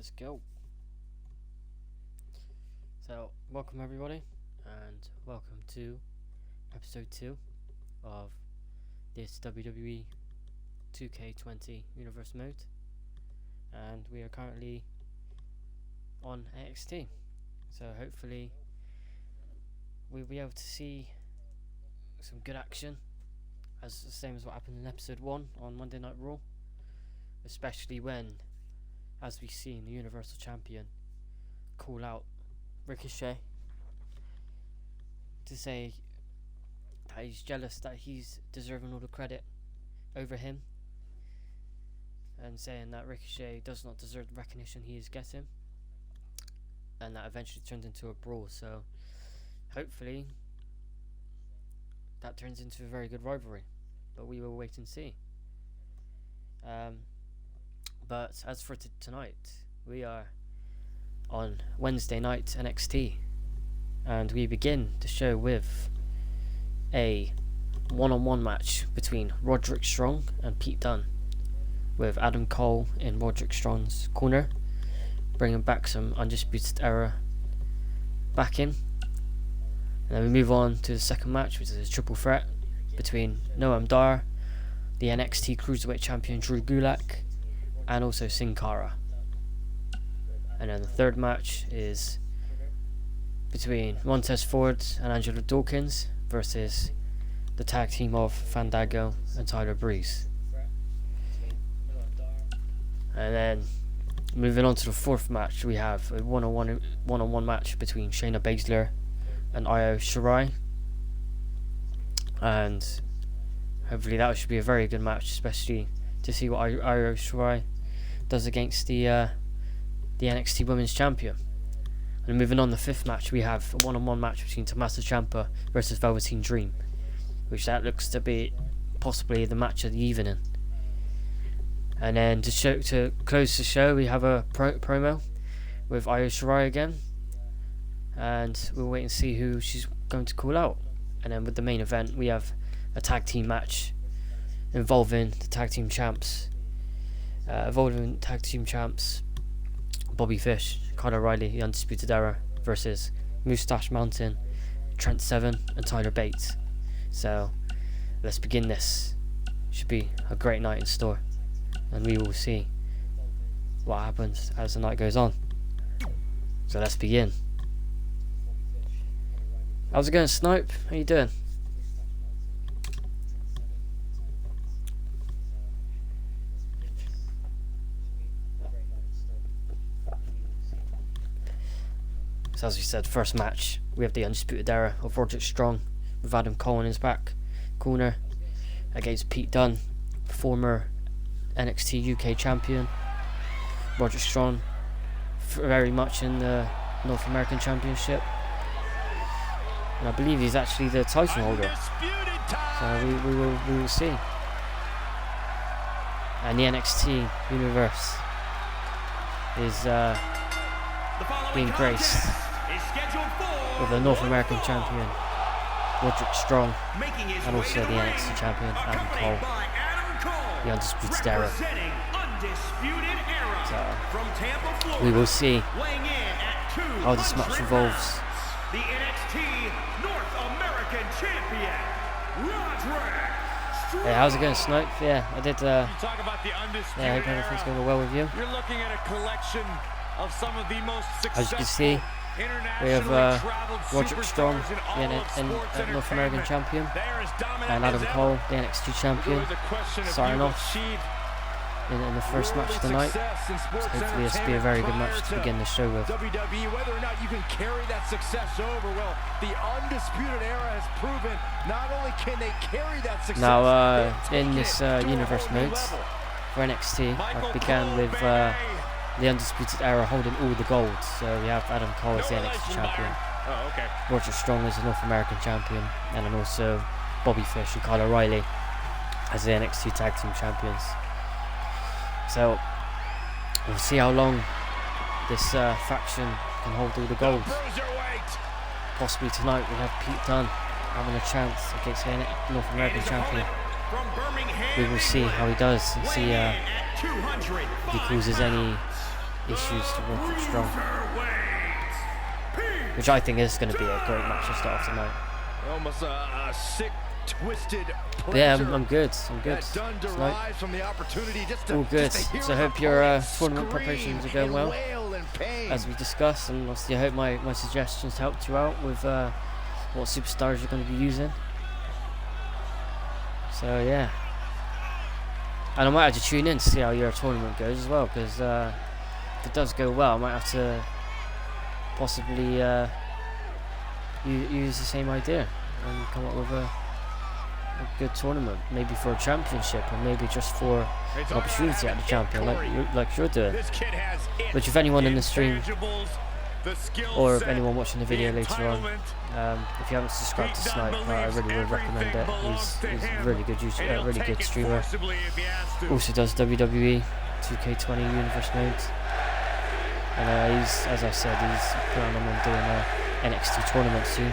Let's go. So, welcome everybody, and welcome to episode 2 of this WWE 2K20 Universe mode. And we are currently on NXT. So hopefully we'll be able to see some good action, as the same as what happened in episode 1 on Monday Night Raw. Especially when, as we see in the Universal Champion, call out Ricochet to say that he's jealous that he's deserving all the credit over him, and saying that Ricochet does not deserve the recognition he is getting, and that eventually turned into a brawl. So hopefully that turns into a very good rivalry, but we will wait and see. But as for tonight, we are on Wednesday night NXT, and we begin the show with a one-on-one match between Roderick Strong and Pete Dunne, with Adam Cole in Roderick Strong's corner, bringing back some Undisputed Era back in. And then we move on to the second match, which is a triple threat between Noam Dar, the NXT Cruiserweight Champion Drew Gulak, and also Sin Cara. And then the third match is between Montez Ford and Angelo Dawkins versus the tag team of Fandango and Tyler Breeze. And then moving on to the fourth match, we have a one-on-one match between Shayna Baszler and Io Shirai, and hopefully that should be a very good match, especially to see what Io Shirai does against the NXT Women's Champion. And moving on, the fifth match, we have a one-on-one match between Tommaso Ciampa versus Velveteen Dream, which that looks to be possibly the match of the evening. And then to close the show, we have a promo with Io Shirai again, and we'll wait and see who she's going to call out. And then with the main event, we have a tag team match involving the tag team champs, Bobby Fish, Kyle O'Reilly, the Undisputed Era, versus Moustache Mountain, Trent Seven, and Tyler Bates. So let's begin this. Should be a great night in store, and we will see what happens as the night goes on. So let's begin. How's it going, Snipe? How you doing? So as we said, first match, we have the Undisputed Era of Roderick Strong with Adam Cole in his back corner against Pete Dunne, former NXT UK champion. Roderick Strong very much in the North American Championship, and I believe he's actually the title holder. So we will see. And the NXT universe is being graced with the North American champion Roderick Strong, and also the NXT champion Adam Cole, the Undisputed Era. So we will see how this match evolves. The NXT North American champion, Roderick Strong. Hey, how's it going, Snipe? Yeah, I did. You talk about the Undisputed I hope everything's Era. going well with you. You're looking at a collection of some of the most As you can see, we have Roderick Strong, the North American champion, and Adam Cole, the NXT champion, starting off in the first match of the night. So hopefully this will be a very good match to begin the show with. WWE, whether or not you can carry that success over, well, the Undisputed Era has proven not only can they carry that success. Now, in this universe mode for NXT, I began with the Undisputed Era holding all the gold. So we have Adam Cole as the NXT champion, Roderick Strong as the North American champion, and then also Bobby Fish and Kyle O'Reilly as the NXT Tag Team Champions. So we'll see how long this faction can hold all the gold. Possibly tonight we have Pete Dunne having a chance against the North American champion. We will see how he does, and see if he causes any issues to Roderick Strong, which I think is going to be a great match to start off tonight. Almost a sick, twisted. But yeah, I'm good. I'm good. Tonight. All good. So I hope your tournament preparations are going well, as we discussed, and obviously I hope my suggestions helped you out with what superstars you're going to be using. So yeah, and I might have to tune in to see how your tournament goes as well, because if it does go well, I might have to possibly use the same idea and come up with a good tournament, maybe for a championship, or maybe just for an opportunity at the champion, like you're doing. Which, if anyone in the stream, or if anyone watching the video later on, if you haven't subscribed to Snipe, I really would recommend it. He's a really good really good streamer. Also does WWE 2K20 Universe modes, and he's, as I said, he's planning on doing a NXT tournament soon.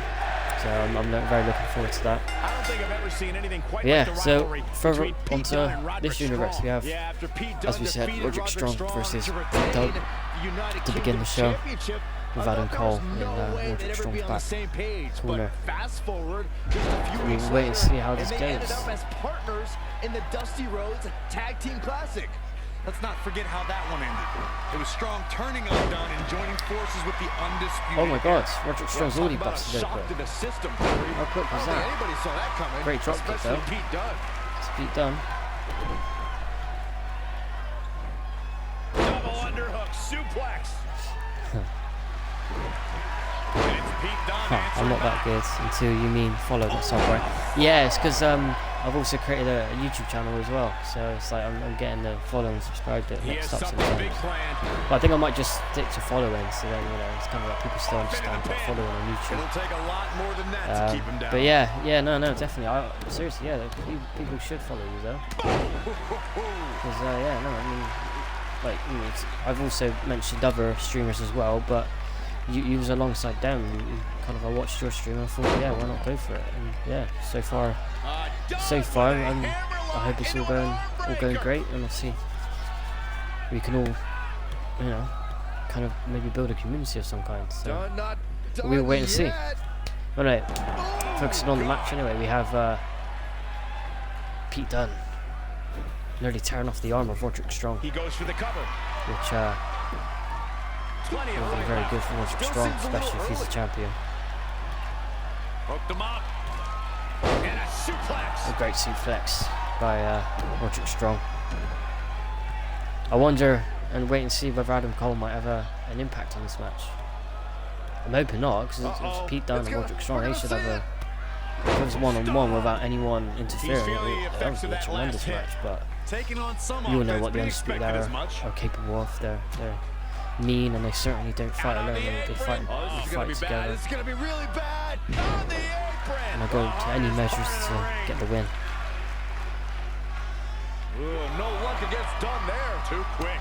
So I'm very looking forward to that. I don't think I've ever seen anything quite Yeah, like the so rivalry further between Pete onto Dunne and Roderick this universe, we have, Yeah, after Pete as Dunne we said, defeated Roderick Strong versus to Pete retain Dunne the United to begin the Kingdom show, Championship. with I Adam thought Cole there was in no way Roderick they'd ever Strong's be on the back same page, corner. but fast forward just a few We weeks wait and later, see how this and they ended goes. up as partners in the Dusty Rhodes Tag Team Classic. Let's not forget how that one ended. It was Strong turning on Dunne and joining forces with the Undisputed. Oh my God, Roderick Strong's already Talk about a busted shock open. to the system, Corey. How quick was I don't think that? anybody saw that coming. Great drop kick, especially though. Pete Dunne. It's Pete Dunne. Double underhook suplex. And it's Pete Dunne I'm not that good until you mean follow the software. Yeah, it's because I've also created a YouTube channel as well, so it's like I'm getting the follow and subscribe bit He mixed has up something big sometimes. planned. But I think I might just stick to following, so then it's kind of like people still understand what following on YouTube. It'll take a lot more than that to keep him down. But yeah, no, definitely. Seriously, yeah, people should follow you though. Because yeah, no, I mean, like, I've also mentioned other streamers as well, but you was alongside them. And kind of, I watched your stream and I thought, yeah, why not go for it? And yeah, so far, I hope it's all going great, and I'll see. We can all, kind of maybe build a community of some kind. So we'll wait and see. But anyway, focusing on the match anyway, we have Pete Dunne nearly tearing off the arm of Roderick Strong, He goes for the cover. which will be very good for Roderick Strong, especially if he's a champion. Hooked him up. And a suplex. A great suplex by Roderick Strong. I wonder and wait and see whether Adam Cole might have an impact on this match. I'm hoping not, because it's Pete Dunne and Roderick Strong. They should have if it was one-on-one without anyone interfering, that would be a tremendous match. But you all know what the Undisputed Era are capable of. They're mean, and they certainly don't fight alone. They fight together. This is gonna be really bad. On the apron. And they'll go to any measures to get the win. Ooh, no luck against Dunne there. Too quick.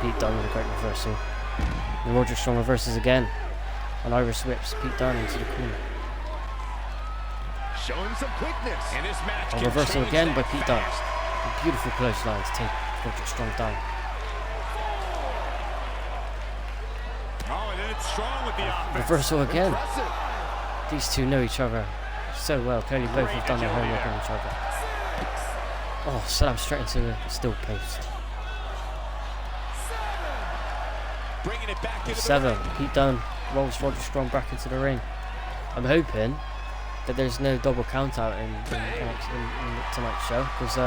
Pete Dunne with a great reversal. And Roderick Strong reverses again. And Irish whips Pete Dunne into the corner. Showing some quickness. And this match A reversal again by Pete Dunne. A beautiful clothesline to take Roderick Strong down. Oh, and then it's Strong with the offense. Reversal again. Impressive. These two know each other so well. Clearly both have done their homework on each other. Oh, slam straight into the steel post. Bringing it back into 7. the ring. Pete Dunne rolls Roderick Strong back into the ring. I'm hoping that there's no double count out in tonight's show, because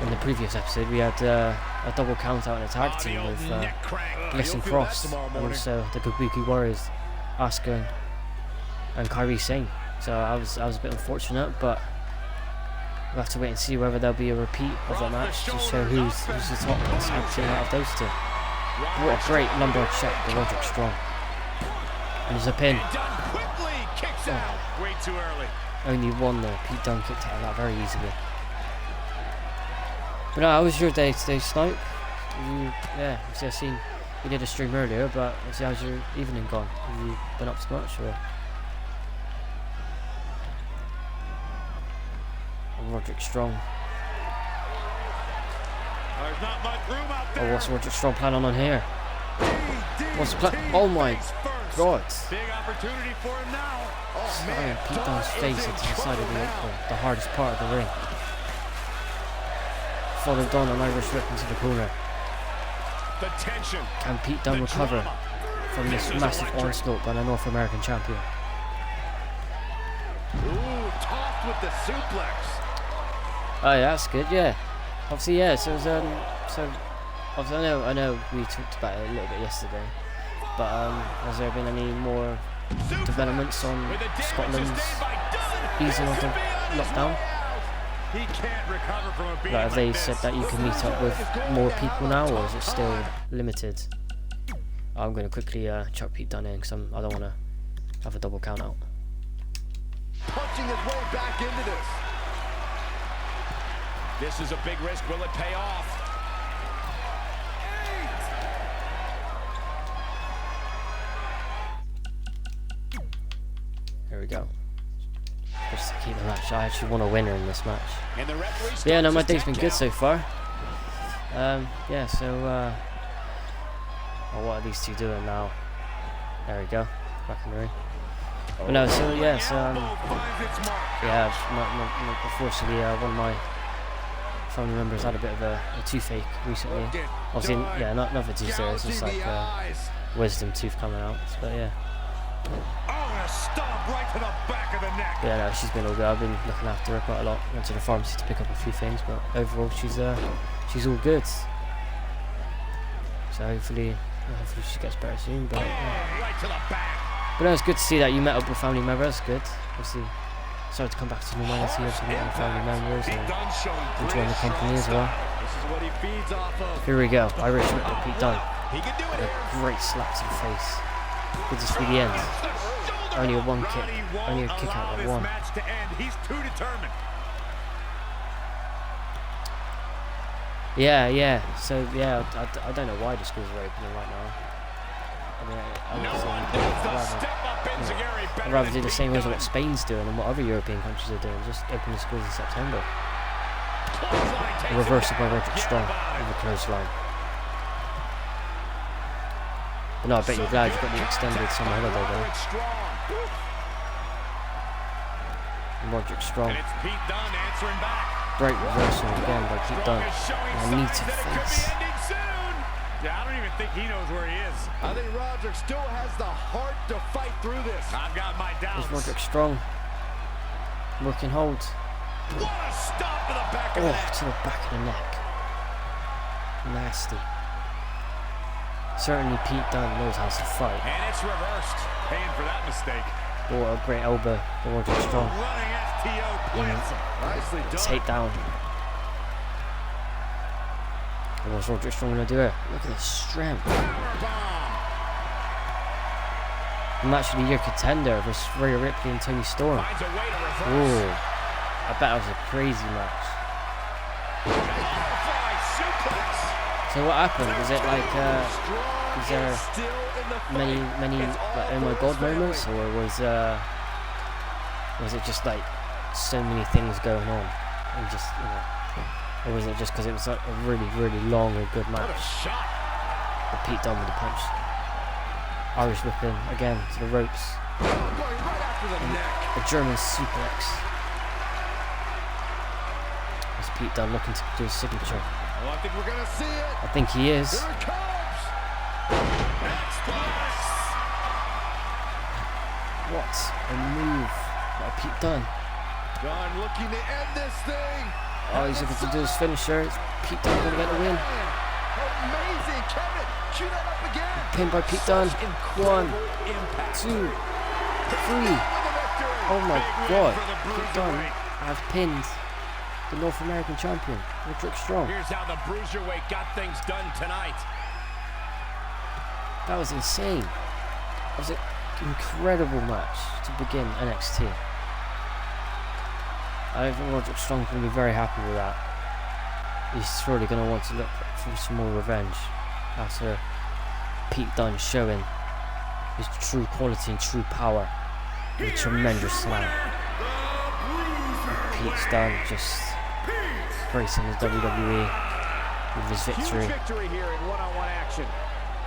in the previous episode we had a double count out in a tag team with Bliss and Cross, and also the Kabuki Warriors, Asuka and Kairi Singh. So I was a bit unfortunate, but we'll have to wait and see whether there'll be a repeat of that match to show who's the top tag team out of those two. What a great lumbar check by Roderick Strong. And there's a pin. And Dunne quickly kicks out. Way too early. Only one though. Pete Dunne kicked out of that very easily. But no, how was your day today, Snipe? Obviously I've seen you did a stream earlier, but obviously how's your evening gone? Have you been up to much, or? Roderick Strong. There's not much room out there. Oh, what's Roderick Strong planning on here? What's the plan? Oh my god. Big opportunity for him now. Oh, Slamming Pete Dunne's face into the side of the apron, the hardest part of the ring. Followed on an Irish whip into the corner. The tension. Can Pete Dunne recover from this massive onslaught by the North American champion? Ooh, tossed with the suplex. Oh yeah, that's good, yeah. Obviously, yeah, so it was, obviously I know we talked about it a little bit yesterday, but has there been any more developments on Scotland's easing of the lockdown? He can't recover from a beating Like, have they like said this. that you can meet up with more people now, or is it still limited? I'm going to quickly chuck Pete Dunne in because I don't want to have a double count out. Punching his way back into this. This is a big risk. Will it pay off? Here we go. Just to keep the match. I actually want a winner in this match. And the referee But yeah, no, stops my his day's been 10 good count. so far. Yeah, so oh, what are these two doing now? There we go, back in the ring. But no, so yeah, so Elbow finds its mark. yeah, unfortunately, one of my family members had a bit of a toothache recently. Look at Obviously, Dunne yeah, nothing too serious, just gouging like the eyes. wisdom tooth coming out. But yeah, Oh, and a stomp right to the back of the neck. but yeah, no, she's been all good. I've been looking after her quite a lot. Went to the pharmacy to pick up a few things, but overall, she's all good. So hopefully she gets better soon. But yeah. Right to the back. But no, it's good to see that you met up with family members. Good. Obviously, started to come back to normality. Obviously, meeting family members Pete and Dunne showing enjoying the great company as strong well. This is what he feeds off of. Here we go. Irish whip by Pete Dunne. style. He can do it A here. great slap to the face. Good to see the end. Only a one kick. Roddy won't Only a kick out allow of this one. match to end. He's too determined. Yeah. So yeah, I don't know why the schools are opening right now. I mean, No obviously, one knows the I'd step up Enziguri better rather than do the Pete same as what Dunne. Spain's doing and what other European countries are doing. Just open the schools in September. Clothesline takes A him reversal by down. Roderick Get Strong by. with a clothesline. But no, I bet you're glad you got the extended summer holiday though. Roderick Strong. Roderick Strong. And it's Pete Dunne answering back. Great reversal again by Pete Dunne. Strong is showing And a knee signs to that it could face. be ending soon. Yeah, I don't even think he knows where he is. I think Roderick still has the heart to fight through this. I've got my doubts. There's Roderick Strong. Working hold. What a stop to the back of the Oh, neck. to the back of the neck. Nasty. Certainly Pete Dunne knows how to fight. And it's reversed. Paying for that mistake. Oh, a great elbow by Roderick Strong. Running STO plants him. Nicely done. Take down. And what's Roderick Strong gonna do here? Look at the strength. Match of the year contender versus Rhea Ripley and Toni Storm. Finds a way to reverse. Ooh, I bet that was a crazy match. Butterfly suplex. So what happened? Was it like, is there Still in the fight. many It's all like oh for my his god family. moments, or was it just like so many things going on and just or was it just because it was like a really long and good What a match? shot. With Pete Dunne with the punch, Irish whipping again to the ropes, Oh, going right after the neck. a German suplex. Is Pete Dunne looking to do his signature? Oh, I think we're gonna see it. I think he is. Here it comes. X-Plus. What a move by Pete Dunne. Dunne looking to end this thing. Oh, he's looking to do his finisher. Is Pete Dunne gonna get the win? Amazing, Kevin. Cue that up again. Pinned by Pete Dunne. One, Impact. 2, 3. Oh my Big win god. for the Pete Dunne Bruiserweight. has pinned the North American champion, Roderick Strong. Here's how the Bruiserweight got things done tonight. That was insane. That was an incredible match to begin NXT. I don't think Roderick Strong's going to be very happy with that. He's surely going to want to look for some more revenge after Pete Dunne showing his true quality and true power with a tremendous slam. And Pete Dunne just embracing his WWE with his victory. Huge victory here in one-on-one action.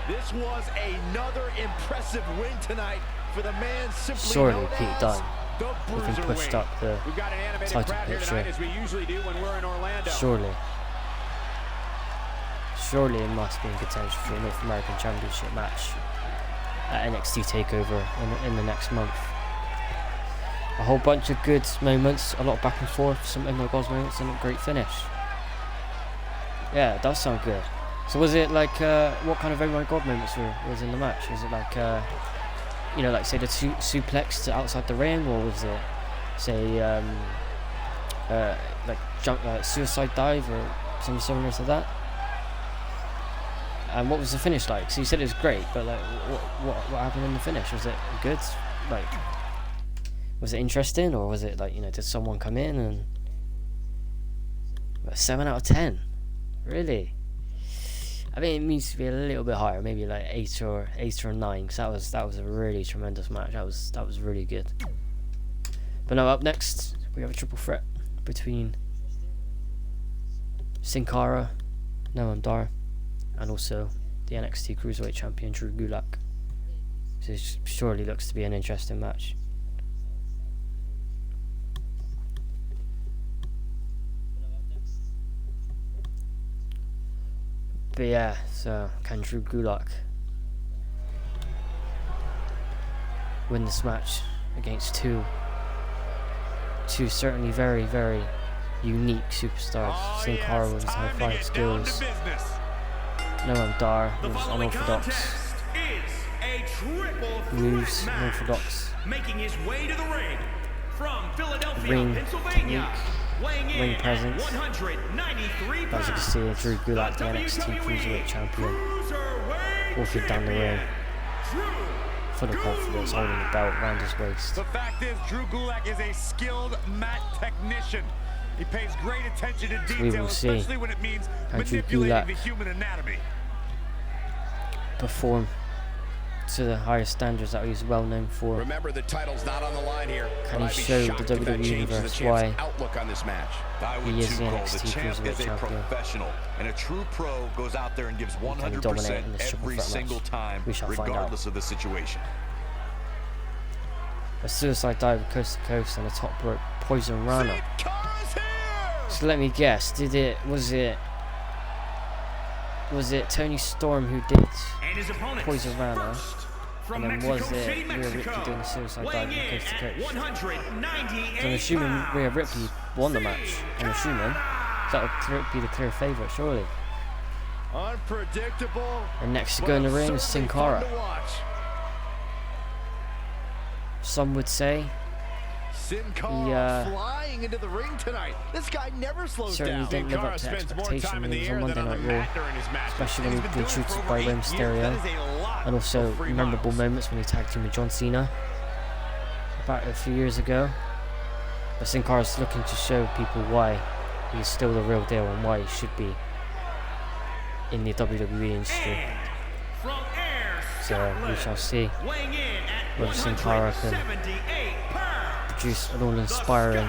This was another impressive win tonight for the man simply Surely known Pete as Dunne the with him pushed Bruiserweight. up the We've got an animated title crowd here tonight, picture. as we usually do when we're in Orlando. Surely it must be in contention for a North American Championship match at NXT TakeOver in the next month. A whole bunch of good moments, a lot of back and forth, some oh my god moments, and a great finish. Yeah, it does sound good. So was it like, what kind of oh my god moments was in the match? Was it like, you know, like say the suplex to outside the ring, or was it, say, like suicide dive or something similar to that? And what was the finish like? So you said it was great, but like, what happened in the finish? Was it good? Like, was it interesting, or was it like, you know, did someone come in and 7 out of 10? Really? I mean, it needs to be a little bit higher, maybe like 8 or 9, because that was a really tremendous match. That was really good. But now up next, we have a triple threat between Sin Cara, Noam Dar, and also the NXT Cruiserweight Champion Drew Gulak. So it surely looks to be an interesting match. But yeah, so can Drew Gulak win this match against two certainly very, very unique superstars? Sin Cara with his high-flying skills, Noam Dar with his unorthodox moves, unorthodox making his way to the ring from Philadelphia, ring Pennsylvania, technique, ring presence. 193 As you can see, Drew Gulak, the NXT Cruiserweight Champion, walking down the ring, full of confidence, holding the belt around his waist. The fact is, Drew Gulak is a skilled mat technician. He pays great attention to So we detail, will see especially when it means how Drew manipulating Gulak the human anatomy. perform to the highest standards that he's well known for. Remember, the title's not on the line here. Can but he I'd be show shocked the if that WWE changes the Universe champ's why outlook on this match. I would he is too, the Cole. NXT The champ Cruiserweight is a Champion? professional, and a true pro goes out there and gives Can he dominate in 100% this triple every threat single match? time, We shall find out. regardless of the situation. A suicide dive coast to coast and a top rope poison rana. Sin Cara's here! So let me guess, was it Tony Storm who did and his opponent poison rana? from And then Mexico was City, it Rhea Mexico, Ripley doing the suicide dive weighing from in coast to at coast? 198 So I'm assuming Rhea pounds. Ripley won the match. I'm assuming. So that would be the clear favourite, surely. Unpredictable. And next to but go in the ring is certainly Sin fun Cara. to watch. Some would say Sin Cara flying into the ring tonight. This guy never slows certainly down. didn't live up to expectation when he was on Monday Night Raw, especially when he was being treated by Rey Mysterio, and also memorable moments when he tagged team with John Cena about a few years ago. But Sin Cara's looking to show people why he's still the real deal and why he should be in the WWE industry. And from Ayr, So we shall see weighing in at whether Sin Cara can 178 pounds. produce an all-inspiring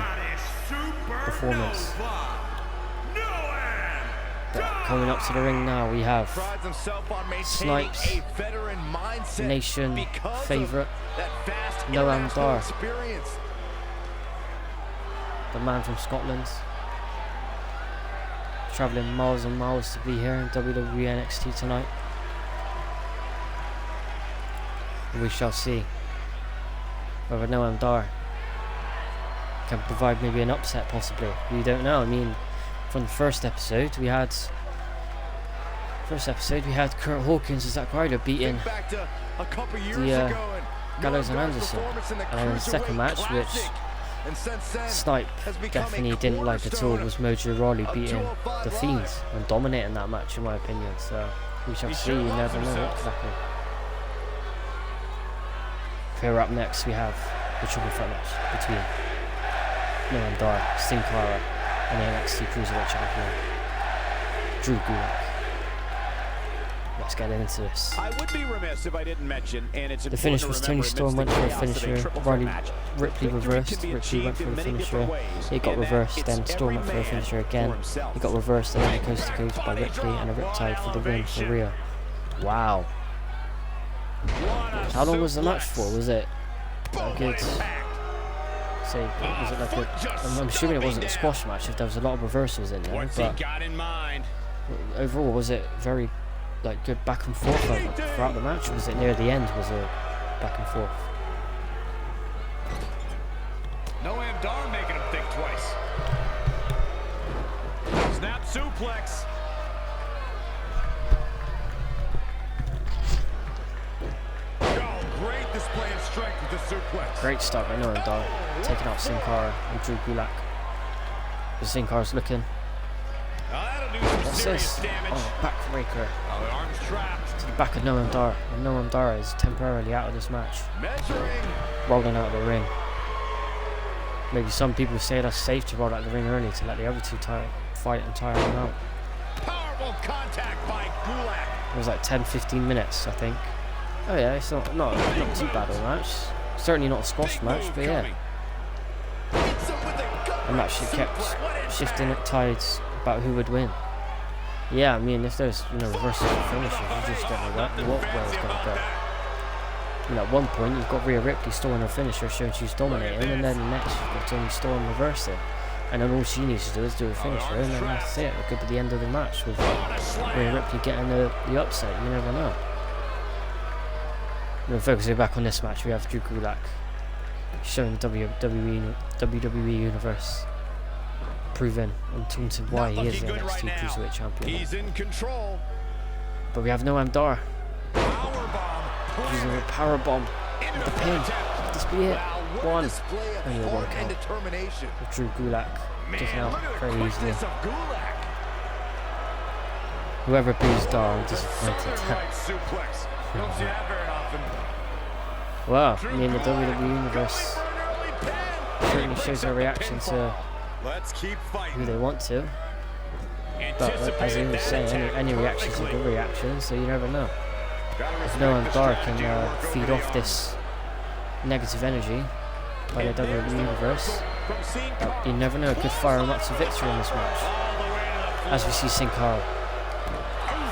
performance. But coming up to the ring now, we have Prides himself on maintaining Snipes, a veteran mindset Nation because of favourite, that vast Noam international Dar, experience. the man from Scotland, travelling miles and miles to be here in WWE NXT tonight. And we shall see whether Noam Dar can provide maybe an upset, possibly. We don't know. I mean, from the first episode we had Kurt Hawkins and Zack Ryder beating Think back to a couple years the, ago and Gallows and Noam Dar's Anderson. performance in the And then the second Cruiserweight match, which Classic. And since then, Snipe has become a definitely didn't like at all, was Mojo Rawley of beating 205 the Live. Fiends and dominating that match, in my opinion. So we shall He see. sure You loves never know himself. exactly. Here up next, we have the triple threat match between Noam Dar, Sin Cara, and the NXT Cruiserweight Champion Drew Gulak. let's get into this. I would be remiss if I didn't mention, and it's The finish was Tony Storm went for a finisher, Ripley reversed, Ripley went for a finisher, it got reversed, then Storm went for a finisher again, it got reversed, and then a coast to coast by Ripley and a Riptide for the win for Rhea. Wow. How long was the match for? Was it a good, say, was it like a, I'm assuming it wasn't a squash match if there was a lot of reversals in there, but overall was it very like good back and forth like, throughout the match, or was it near the end was it back and forth? Noam Dar making him think twice. Snap suplex. Oh, great display of strength with the suplex. Great start by Noam Dar, taking out Sin Cara and Drew Gulak. The Sin Cara's looking. What's this? Oh, backbreaker. Oh, the arm's trapped. To the back of Noam Dar. And Noam Dar is temporarily out of this match. Rolling out of the ring. Maybe some people say that's safe to roll out the ring early to let the other two fight and tire them out. Powerful contact by Gulak. It was like 10-15 minutes, I think. Oh yeah, it's not too bad of a match. Certainly not a squash match, but yeah. The match kept shifting at tides about who would win. Yeah, I mean, if there's, you know, reversals and finishes, you just don't know what way it's going to go. You know, at one point, you've got Rhea Ripley storing her finisher, showing she's dominating, and then the next, you've got Toni Storm reversing. And then all she needs to do is do a finisher, and then that's it. It could be the end of the match with Rhea Ripley getting the upset. You never know. We're focusing back on this match. We have Drew Gulak showing WWE Universe, proving and taunting why he is the NXT Cruiserweight Champion. He's in control. But we have Noam Dar using a powerbomb. The pin. Could this be it? One. Only a one count. With Drew Gulak kicking out very easily. Whoever beats Dar, I'm disappointed. Wow, I mean, the WWE Universe certainly shows their reaction to who they want to. But as he was saying, any reactions are good reactions, so you never know. If Noam Dar can feed off this negative energy by the WWE Universe, you never know, it could fire him up to victory in this match. As we see Sin Cara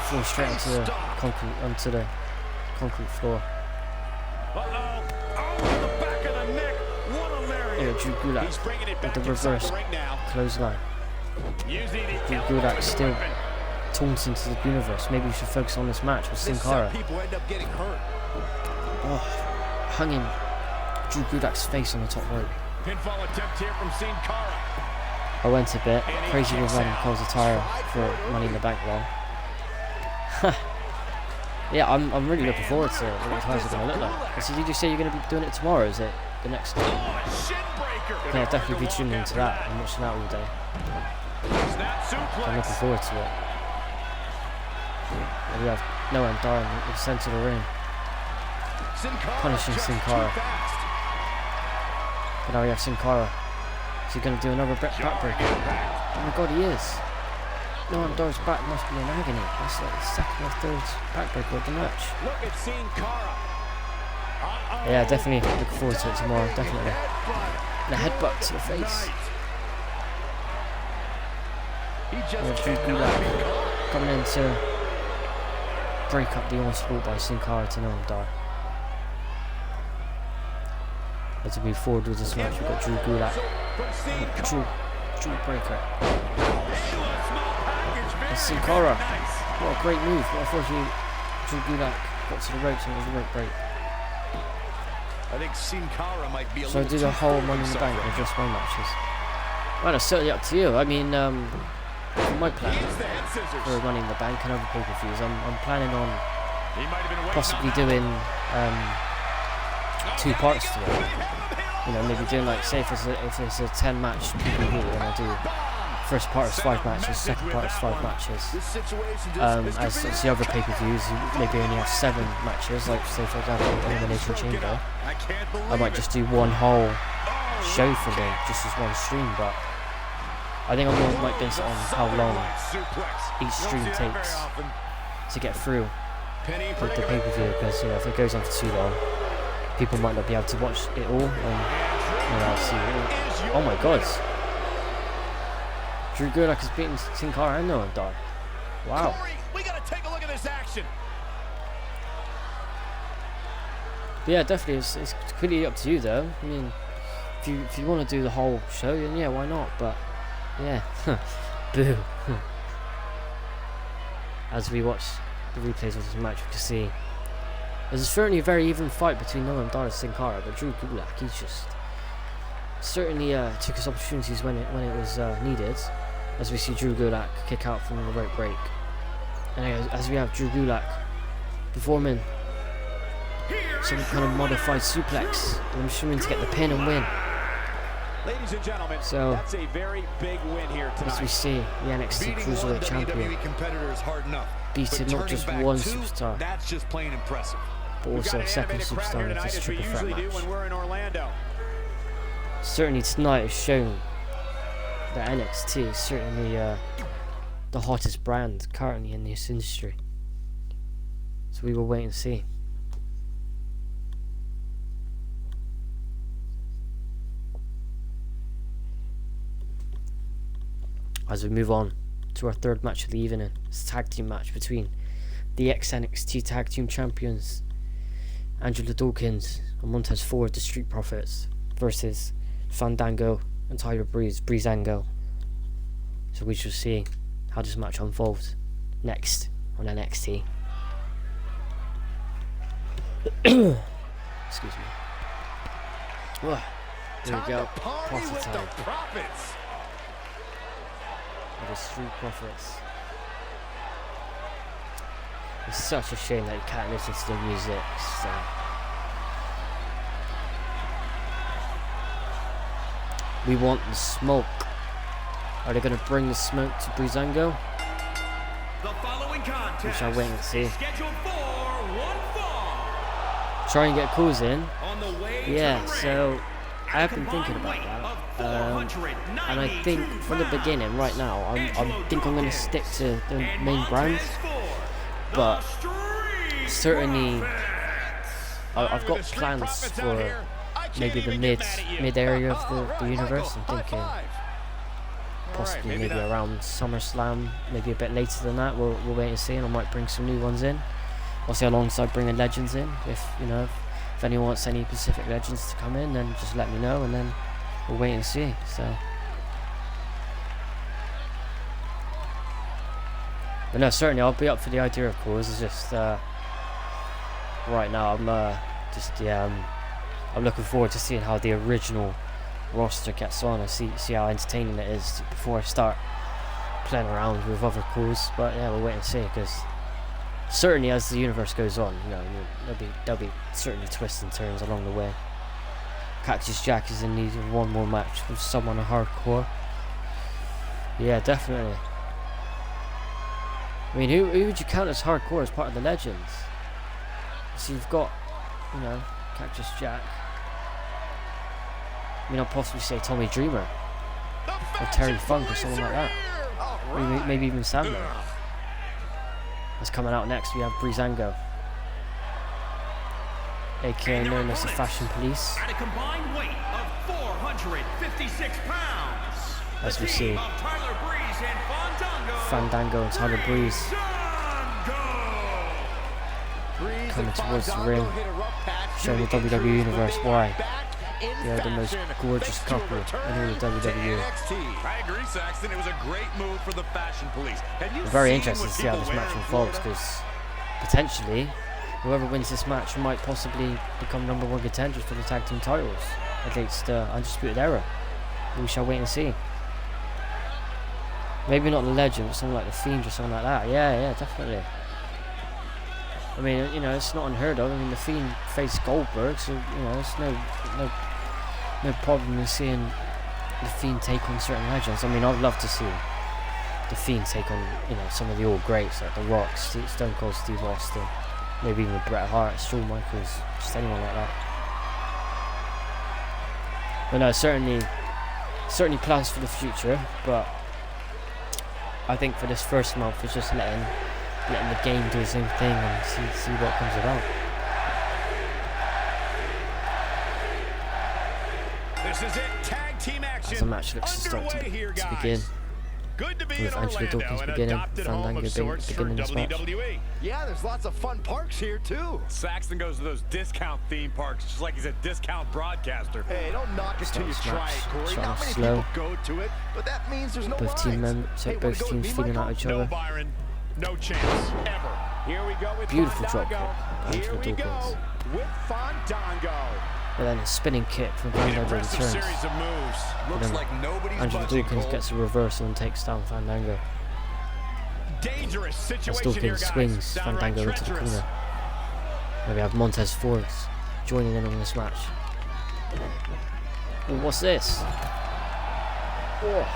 fall straight onto the concrete floor. Here, Drew Gulak with the reverse clothesline. Drew Gulak still taunting to the universe. Maybe we should focus on this match with Sin Cara. Oh, hanging Drew Gulak's face on the top rope. I went a bit. Crazy Woman calls a tire for Money in the Bank role. Yeah, I'm really looking forward to what the tires are going to look like. So did you say you're going to be doing it tomorrow? Is it the next day? Yeah, I'll definitely be tuning into that and watching that all day. I'm looking forward to it. And we have Noam Dar in the centre of the ring, punishing Sin Cara. But now we have Sin Cara. Is he going to do another backbreaker? Oh my god, he is. Noam Dar's back must be in agony. That's like the second or third backbreaker of the match. Yeah, definitely looking forward to it tomorrow, definitely. And a headbutt to the face. We have Drew Gulak coming in to break up the onslaught by Sin Cara to Noam Dar. As we move forward with this match, we've got Drew Gulak. Drew breaker. And Sin Cara. What a great move. But unfortunately, Drew Gulak got to the ropes and it was a rope break. I think Sin Cara might be a so I do the whole Money in the Bank or just one matches. Well, it's certainly up to you. I mean, for my plan for Money in the Bank and other pay-per-views, I'm planning on possibly doing 2 parts to it. You know, maybe doing like, say if it's a 10 match PPV, and I do first part is 5 matches, second part is 5 matches. As the other pay-per-views, you maybe only have 7 matches, like say for example Elimination Chamber. I might just do one whole show for them, just as one stream, but I think I might base it on how long each stream takes to get through. the pay-per-view, because you know, if it goes on for too long, people might not be able to watch it all, and you know, see it all. Oh my God! Drew Gulak has beaten Sin Cara and Noam Dar. Wow. Corey, we gotta take a look at this action. But yeah, definitely, it's completely up to you though. I mean, if you want to do the whole show, then yeah, why not? But yeah, boo. As we watch the replays of this match, we can see there's certainly a very even fight between Noam Dar and Sin Cara, but Drew Gulak, he's just certainly took his opportunities when it was needed. As we see Drew Gulak kick out from the rope break, and as we have Drew Gulak performing some kind of modified suplex, and I'm assuming to get the pin and win. Ladies and gentlemen, So that's a very big win here tonight. as we see the NXT Beating one Cruiserweight Champion WWE competitor is hard enough. beating but not turning just back one two, superstar, That's just plain impressive. but We've also got a an second animated crowd superstar here in tonight, this as we triple threat usually do match. when we're in Orlando. Certainly tonight has shown that NXT is certainly the hottest brand currently in this industry. So we will wait and see. As we move on to our third match of the evening, it's a tag team match between the ex-NXT Tag Team Champions Angela Dawkins and Montez Ford, the Street Profits, versus Fandango and Tyler Breezango. So we shall see how this match unfolds next on NXT. Excuse me. There we Time go. to party Profit with time. the Profits. The Street Profits. It's such a shame that you can't listen to the music. So. We want the smoke. Are they going to bring the smoke to Breezango? The following contest We shall wait and see. is scheduled for one fall. Try and get calls in. On the way Yeah, to the so ring, I have been combined thinking about weight that. of And I think 492 from the beginning, right now, I think I'm going to stick to the main brand. But certainly, I've got plans for maybe the mid area of the universe. I'm thinking possibly maybe around SummerSlam, maybe a bit later than that. We'll wait and see, and I might bring some new ones in. Also alongside bringing legends in, if anyone wants any Pacific legends to come in, then just let me know, and then we'll wait and see. So, but no, certainly I'll be up for the idea of course. It's just right now I'm looking forward to seeing how the original roster gets on and see how entertaining it is before I start playing around with other calls. But yeah, we'll wait and see, because certainly as the universe goes on, there'll be certainly twists and turns along the way. Cactus Jack is in need of one more match with someone hardcore. Yeah, definitely. I mean, who would you count as hardcore as part of the legends? So you've got, Cactus Jack. I mean, I'll possibly say Tommy Dreamer or Terry Funk or someone like that. Maybe even Sandman. That's coming out next. We have Breezango, aka known as the Fashion Police. At a combined weight of 456 pounds. As we the see team of Tyler Breeze and Fandango and Tyler Breeze coming towards the ring, showing the WWE Universe why they are the most gorgeous couple in all of WWE. I agree, Saxton. It was a great move for the Fashion Police. I'm very interested to see how this match unfolds, because potentially whoever wins this match might possibly become #1 contenders for the tag team titles against Undisputed Era. We shall wait and see. Maybe not the Legend, but something like the Fiend or something like that. Yeah, definitely. I mean, it's not unheard of. I mean, the Fiend faced Goldberg, so it's no problem in seeing the Fiend take on certain legends. I mean, I'd love to see the Fiend take on some of the old greats like The Rock, Stone Cold Steve Austin, maybe even Bret Hart, Shawn Michaels, just anyone like that. But no, certainly plans for the future. But I think for this first month, it's just letting letting the game do its own thing and see what comes about. This is it. Tag team action. As the match looks to start to begin. Good to be With in Angelo Orlando, Dawkins an beginning, adopted home of Fandango sorts for beginning this match. WWE. Yeah, there's lots of fun parks here, too. Saxton goes to those discount theme parks just like he's a discount broadcaster. Hey, don't knock it till you try it, Corey. Starting Not many slow. people go to it, but that means there's no Both team lines. members, so Hey, both wanna go with teams me, feeling Michael? out each No, other. Byron. No chance, ever. Here we go with Beautiful drop Fandango. kick, Here Angelo we go Dawkins. with Fandango. But then a spinning kick from An Fandango impressive returns. series of moves. Looks then like nobody's Angelo budging, Dawkins Cole. gets a reversal and takes down Fandango. Dangerous As situation here, Dawkins guys. swings Downright Fandango into the treacherous. corner. And we have Montez Ford joining in on this match. Oh, what's this? Oh,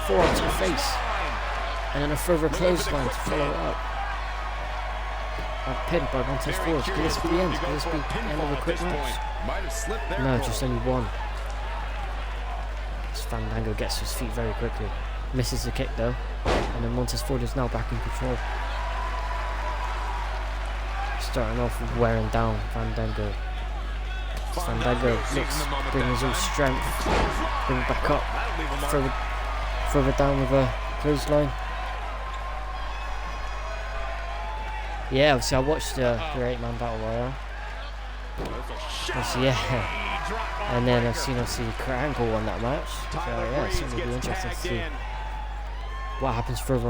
forearm to the face. And then a further clothesline to follow it up. Pinned by Montez Ford. Could this be the end? Could this be the end of a quick match? Might have slipped there, No, Cole. just only one. As Fandango gets to his feet very quickly. Misses the kick though. And then Montez Ford is now back in control. Starting off with wearing down Fandango. As Fandango looks, bringing his all strength. Bring it back up. That'll leave a mark. Further down with a clothesline. Yeah, obviously I watched the 8-man battle royale. Obviously, yeah. And then I've seen obviously Kurt Angle won that match. So yeah, it's going to be interesting to see what happens further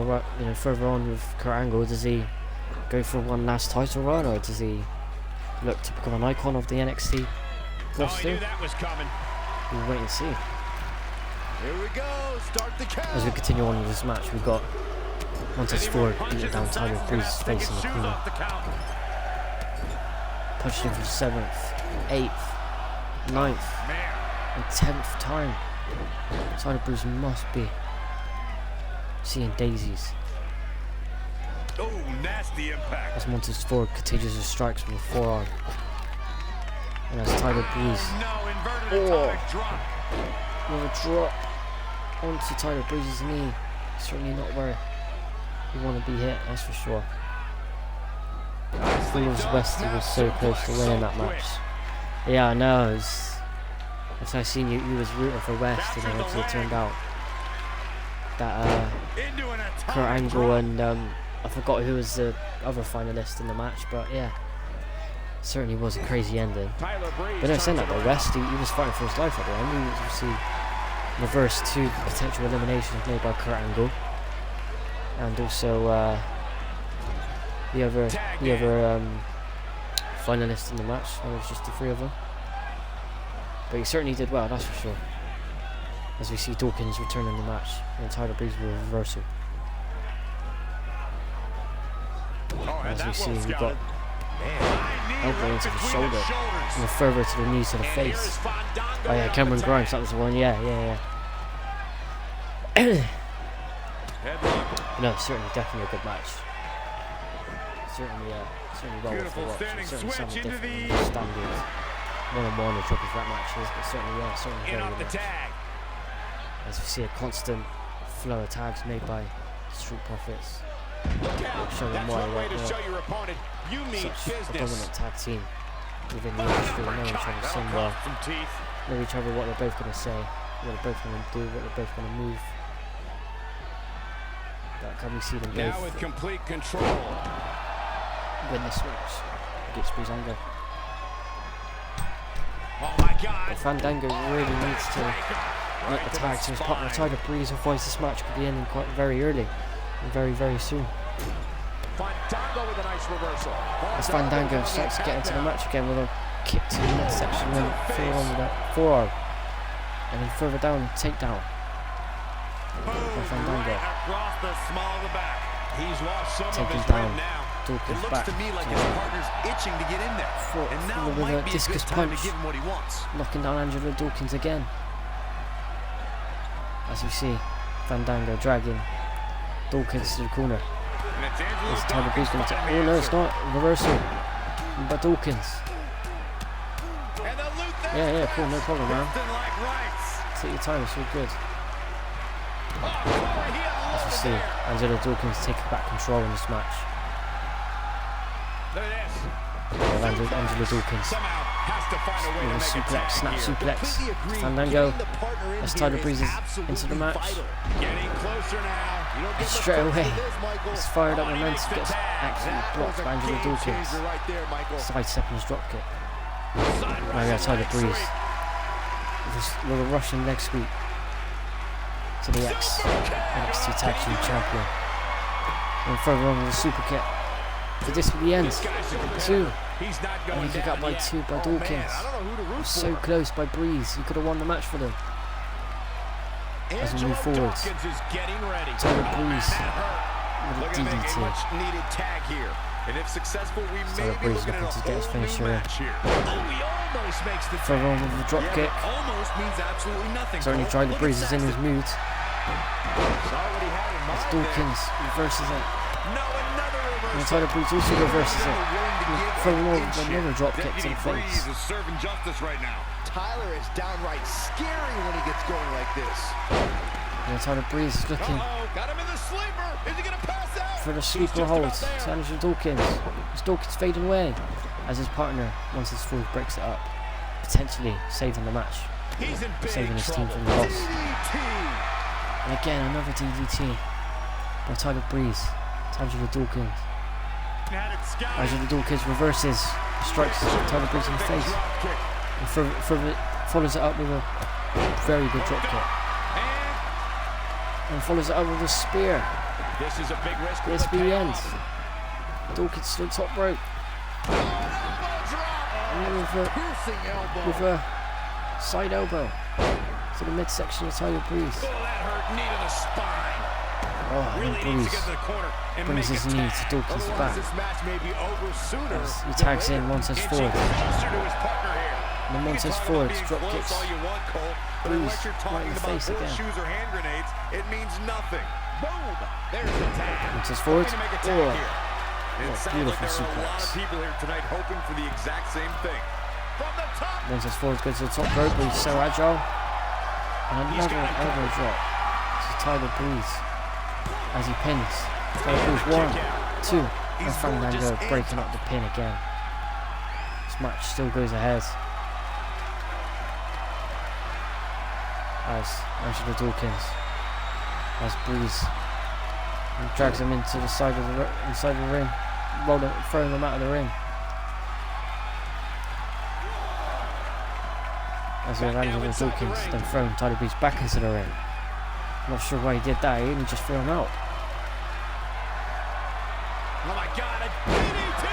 on with Kurt Angle. Does he go for one last title run, or does he look to become an icon of the NXT Oh, I roster? knew that was coming. We'll wait and see. Here we go. Start the count. As we continue on with this match, we've got Montez Ford beating down Tyler Breeze's face in the corner. Punched him for the 7th, 8th, 9th, and 10th time. Tyler Breeze must be seeing daisies. Oh, nasty impact. As Montez Ford continues his strikes with a forearm. And as Tyler Breeze No, inverted atomic drop. with a drop onto Tyler Breeze's knee. Certainly not where you want to be hit, that's for sure. Feels Westy was so close to winning that match. Yeah, I know. As I seen you was rooting for West, and then obviously it turned out that Into an Kurt atomic Angle drop. and I forgot who was the other finalist in the match, but yeah, certainly was a crazy ending. Tyler Breeze But no, saying that, turns though, West he was fighting for his life at the end. He was obviously reversed 2 potential eliminations made by Kurt Angle, and also the other finalist in the match. There was just the 3 of them, but he certainly did well, that's for sure. As we see Dawkins returning the match, and Tyler Breeze with a reversal. Oh, and As we that see, well we've got scouted. elbow into the shoulder, Shoulders. and a further to the knees to the And here is face. Fandango Oh yeah, on Cameron the Grimes, tag. that was the one. Yeah. Headlock. No, certainly, definitely a good match. Certainly well worth the Beautiful watch. standing It's certainly switch something into different the- than standard one-on-one or triple threat matches, but certainly In very off good the match. tag. As we see a constant flow of tags made by Street Profits, Look out. Show them That's why one way right to there. show your opponent you mean such a business. dominant tag team within the industry, know each other so That'll well, cost some teeth. know each other, what they're both going to say, what they're both going to do, what they're both going to move. But can we see them Now both with complete control. win this match against Breezango? Oh my God. But Fandango really needs to make the tag to his partner Tyler Breeze, otherwise this match could be ending quite very early and very, very soon. Fandango with a nice reversal. As Fandango starts to get into the match again with a kick to the midsection and full on with that forearm. And then further down, takedown by Fandango. Across the small of the back. He's lost some of Taking his down wind now. Dawkins It looks back. to me like to his partner's itching to get in there. And now with might a be a discus good time punch, to give him what he wants. knocking down Angelo Dawkins again. As we see, Fandango dragging Dawkins to the corner. And it's Angelo It's Tyler Breeze going to Dawkins take. Oh no, it's not. Reversal by Dawkins. And the loot there. Yeah, cool, no problem, man. Nothing like rights. Take your time, it's all good. Oh, boy, he As we unloaded see, there. Angelo Dawkins taking back control in this match. Look at this. Angelo Dawkins. Somehow has to find a way to With a make a suplex, tag snap here. suplex. Completely agree. Fandango. Getting the partner in As here Tyler is Breeze is into absolutely the match. vital. Getting closer now. You don't And get straight much closer away, to this, Michael. it's fired up Oh, and he momentum, makes the gets tag. absolutely That blocked was a by Angelo game Dawkins. changer right there, Michael. Sidestepping his dropkick. Side Now we have Tyler wrestling Breeze. With this little Russian leg sweep to the NXT Tag Team Champion. And further on with a super kick. Could this be the end? This guy's super Two. He's not And going he kicked out down by yet. 2 by Oh, Dawkins. man, I don't know who to root So for. close by Breeze. He could have won the match for them. As we Angelo move forwards. Dawkins is getting ready. Tyler Oh, Breeze man, that hurt. with a Looking to make a DDT. much needed tag here. And if successful, we Tyler may be Breeze looking at a looking to get his whole finisher new in. match here. Oh, he almost makes the Further on with the drop Yeah, kick. but almost means absolutely nothing. Certainly Cole. Tyler Look at Breeze is in his Saxton. mood. Saw what he had in As mind Dawkins reverses it. there. No, another And reversal. Tyler Breeze also reverses it. Willing to give Further an on inch with here. another drop kick to Deputy the Breeze face. is serving justice right now. Tyler is downright scary when he gets going like this. And Tyler Breeze is looking Uh-oh, got him in the sleeper. Is he going to pass out? for the He's sleeper just hold about to there. Angelo Dawkins. As Dawkins fading away as his partner, once his foot breaks it up, potentially saving the match, He's in big saving his team trouble. from the loss. DDT. And again, another DDT by Tyler Breeze to Angelo Dawkins. Had it scouted. Angelo Dawkins reverses, strikes Tyler Breeze in the face, Drop kick. and follows it up with a very good drop kick, and follows it up with a spear. This is a big risk. This with be the end. payoff. Dawkins to the top rope, Oh, an elbow drop. and then Piercing elbow. with a side elbow to the midsection of Tyler Breeze. Oh, that hurt. Knee to the spine. Oh, Really and needs to Breeze get to the corner and brings make his a knee tag. to Dawkins' Otherwise, back. this match may be over sooner. as he than tags later. in Montez Inching Ford. closer to his partner here. And then You can Montez talk about Ford being drop close kicks. all you want, Cole, but Breeze unless you're right in talking the about face again. horseshoes or hand grenades, it means nothing. Boom. There's the tag. Montez Ford. Looking to make a tag Oh, here. It sounds like beautiful there are a lot suplex. of people here tonight hoping for the exact same thing. From the top. Montez Ford goes to the top rope, but he's so agile. And He's another got it elbow covered. drop to Tyler Breeze as he pins. Tyler Breeze 1, 2, and He's Fandango gorgeous and breaking up the pin again. This match still goes ahead. As Angelo Dawkins, as Breeze drags him into the side of the inside of the ring, throwing them out of the ring. As we have Angelo Dawkins then throwing Tyler Breeze back into the ring. Not sure why he did that, he only just threw him out. Oh my God, a DDT!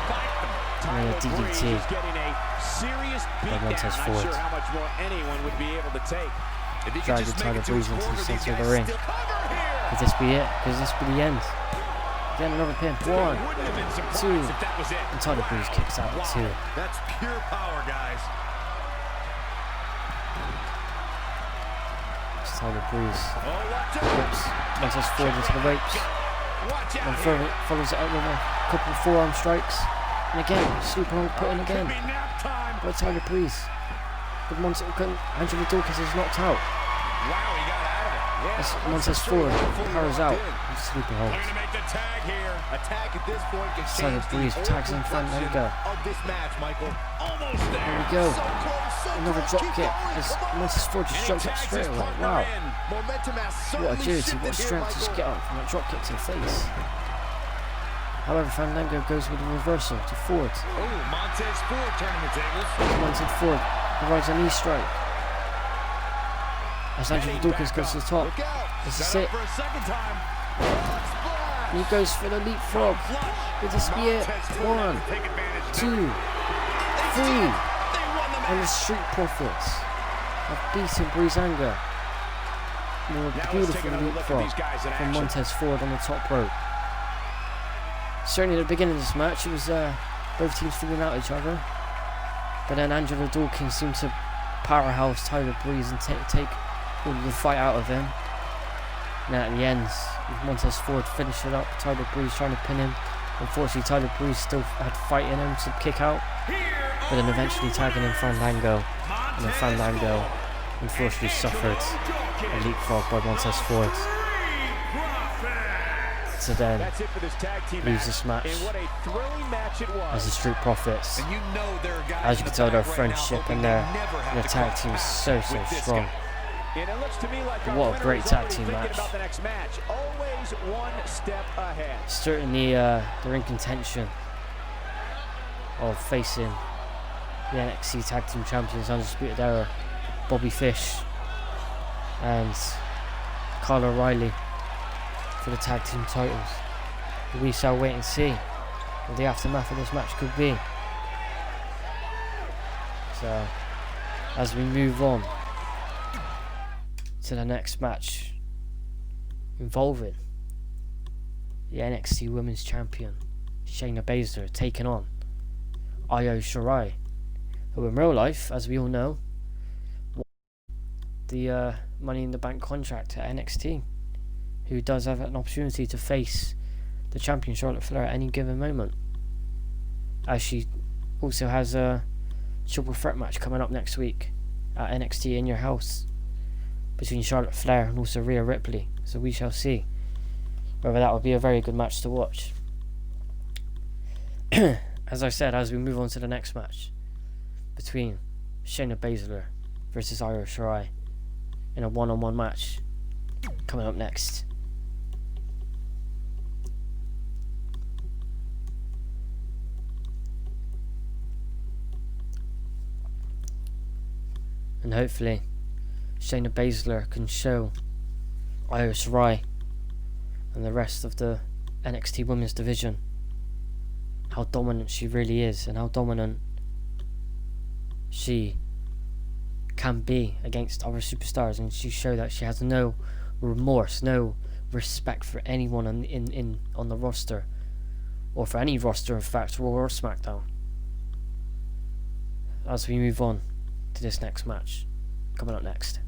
Spiked him. And then a Tyler Breeze DDT is getting a serious beatdown. Montez Not Ford. sure how much more anyone would be able to take. If he could Dragging just make Tyler it to Breeze his into the corner, these centre of the guys ring. still- Cover here. Could this be it? Could this be the end? Again, another pin. 1, Wouldn't have been surprised 2, if that was it. and Tyler Breeze kicks out at 2. That's pure power, guys. It's Tyler Breeze Oh, watch out. whips Montez Ford into the ropes, Watch out and here. follows it up with a couple of forearm strikes. And again, sleeper hold put in Could again be nap time. by Tyler Breeze. But Angelo Dawkins is knocked out. Wow, he got out of it. Yeah, As looks Montez like Ford fully powers locked out in. with sleeper hold. Looking to make the tag here. A tag at this point can Tyler change Breeze the tags whole in front, there we go. complexion of this match, Michael. Almost there. There we go. So close, so Another close. drop Keep kick going. as Come on. Montez Ford just And he jumps up tags straight his away. partner Wow. in. Momentum has certainly What agility, shifted what here, strength to just Michael. get up from that drop kick to the face. However, Fandango goes with a reversal to Ford. Oh, Montez Ford turning the tables. Montez Ford provides a knee strike. As Angelo Heading Dawkins back goes to up. the top. Look out. This is Set it. up for a second time. And he goes for the leapfrog. Could this be it? Montez Ford 1, has to take advantage. 2, 3. They won the And the match. Street Profits have beaten Breezango. With Now a let's beautiful take another look at leapfrog these guys in from action. Montez Ford on the top rope. Certainly at the beginning of this match, it was both teams feeling out each other. But then Angelo Dawkins seemed to powerhouse Tyler Breeze and take all of the fight out of him. And at the end, with Montez Ford finishing it up, Tyler Breeze trying to pin him. Unfortunately, Tyler Breeze still had fight in him to kick out. But then eventually tagging in Fandango. And then Fandango unfortunately suffered a leapfrog by Montez Ford. to then That's it for this tag team lose match. this match And what a thrilling match it was. as the Street Profits. And you know there are guys As you in can the tell, their back right now friendship hoping and they their never have their to tag cross team is paths so with this strong. guy. And it looks to me like our What a winner great is tag already team thinking match. about the next match. Always one step ahead. Certainly, they're in contention of facing the NXT Tag Team Champions, Undisputed Era, Bobby Fish and Kyle O'Reilly for the tag team titles. We shall wait and see what the aftermath of this match could be. So, as we move on to the next match involving the NXT Women's Champion Shayna Baszler taking on Io Shirai, who in real life, as we all know, won the Money in the Bank contract at NXT, who does have an opportunity to face the champion Charlotte Flair at any given moment, as she also has a triple threat match coming up next week at NXT In Your House between Charlotte Flair and also Rhea Ripley. So we shall see whether that will be a very good match to watch. As I said, as we move on to the next match between Shayna Baszler versus Io Shirai in a one-on-one match coming up next. And hopefully Shayna Baszler can show Io Shirai and the rest of the NXT Women's division how dominant she really is and how dominant she can be against other superstars, and she showed that she has no remorse, no respect for anyone on the roster, or for any roster in fact, Raw or SmackDown. As we move on to this next match coming up next.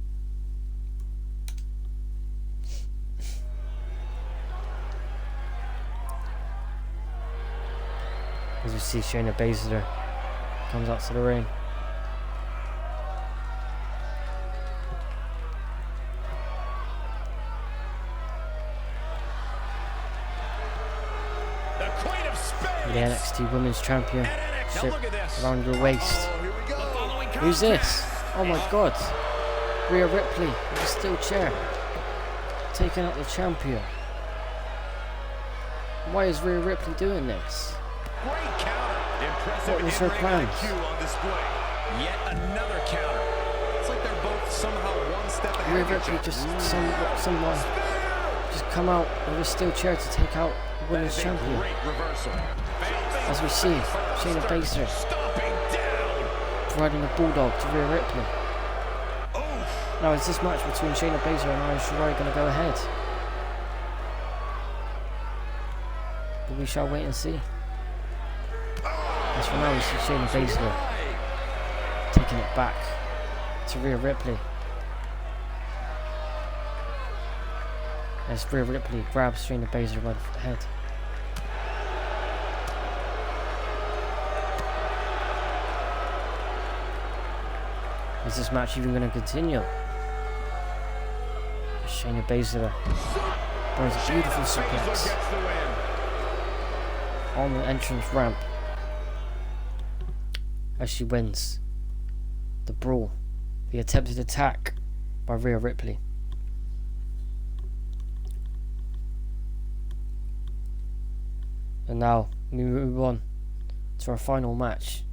As we see Shayna Baszler comes out to the ring. The Queen of Spades. The NXT Women's Championship Now look at this. around your waist. Oh, here we The go. following Who's this? contest Oh my god. Rhea Ripley with a steel chair. Taking out the champion. Why is Rhea Ripley doing this? Great counter. Impressive What was her in-ring plans? IQ on display. Yet another counter. It's like they're both somehow one step ahead Rhea of each Ripley other. just someone just come out with a steel chair to take out the women's champion. Great reversal. As we see Shayna Baszler Stomping down. providing a bulldog to Rhea Ripley. Oof. Now is this match between Shayna Baszler and Io Shirai going to go ahead? But we shall wait and see. As for now, we see Shayna Baszler taking it back to Rhea Ripley. As Rhea Ripley grabs Shayna Baszler by the head. Is this match even going to continue? Shayna Baszler burns a beautiful Baszler suplex gets the win. on the entrance ramp as she wins the brawl, the attempted attack by Rhea Ripley. And now we move on to our final match.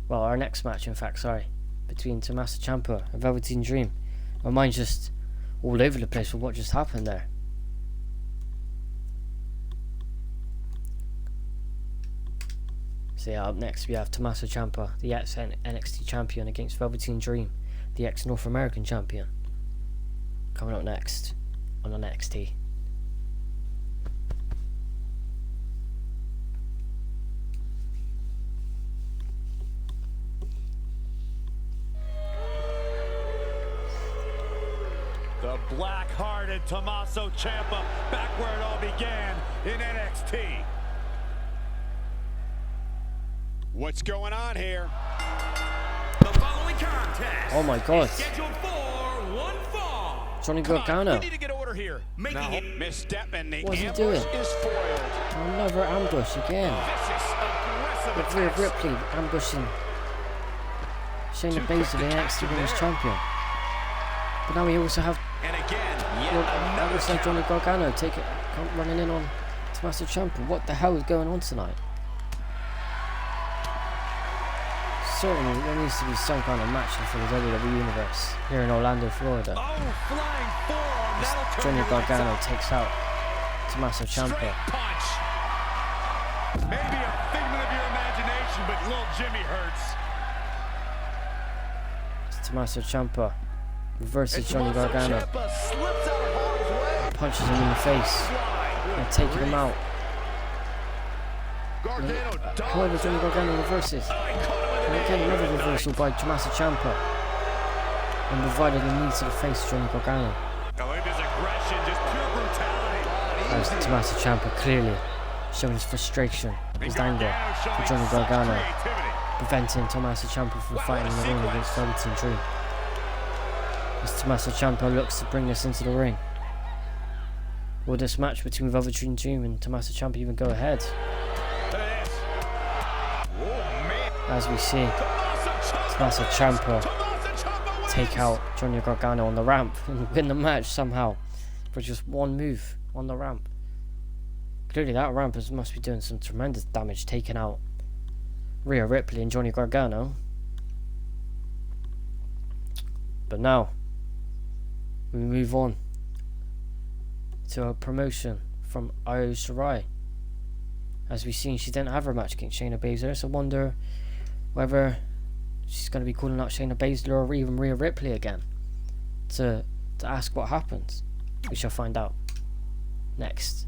Well, our next match, in fact, sorry, between Tommaso Ciampa and Velveteen Dream. My mind's just all over the place with what just happened there. So yeah, up next we have Tommaso Ciampa, the ex-NXT champion, against Velveteen Dream, the ex-North American champion. Coming up next on NXT. The black-hearted Tommaso Ciampa back where it all began in NXT. What's going on here? The following contest Oh my god, is scheduled for one fall. Johnny Come on, Gargano. we need to get order water here, making it misstep, and the What's he ambush doing? is foiled. Another ambush again. Vicious, aggressive With Rhea attacks. Ripley ambushing Shayna Baszler, the NXT Women's Champion. But now we also have And again, yet Well, another looks like Johnny Gargano running in on Tommaso Ciampa. What the hell is going on tonight? Certainly, there needs to be some kind of match for the WWE Universe here in Orlando, Florida. Oh, flying forearm. That'll turn Johnny your lights Gargano out. takes out Tommaso Straight Ciampa. punch. Maybe a figment of your imagination, but little Jimmy hurts. Tommaso Ciampa versus And Johnny Tommaso Gargano. Ciampa slips out of harm's way. Punches him in the face and taking him out. Gargano However, Johnny Gargano reverses. And again, another reversal by Tommaso Ciampa. And provided a knee to the face of Johnny Gargano. Oh, it is aggression, just pure brutality. As Tommaso Ciampa clearly showing his frustration, his anger for Johnny Gargano, preventing Tommaso Ciampa from fighting in the ring against Velveteen Dream. As Tommaso Ciampa looks to bring this into the ring. Will this match between Velveteen Dream and Tommaso Ciampa even go ahead? As we see Tommaso Ciampa take out Johnny Gargano on the ramp and win the match somehow for just one move on the ramp. Clearly that ramp must be doing some tremendous damage, taking out Rhea Ripley and Johnny Gargano. But now we move on to a promotion from Io Shirai. As we've seen, she didn't have her match against Shayna Baszler, so I wonder whether she's going to be calling out Shayna Baszler or even Rhea Ripley again to ask what happens. We shall find out next.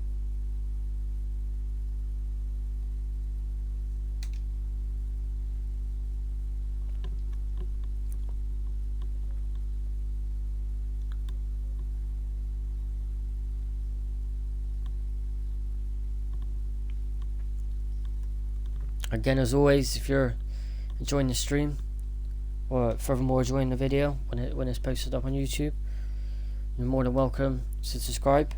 Again, as always, if you're enjoying the stream or furthermore enjoying the video when it's posted up on YouTube, you're more than welcome to subscribe.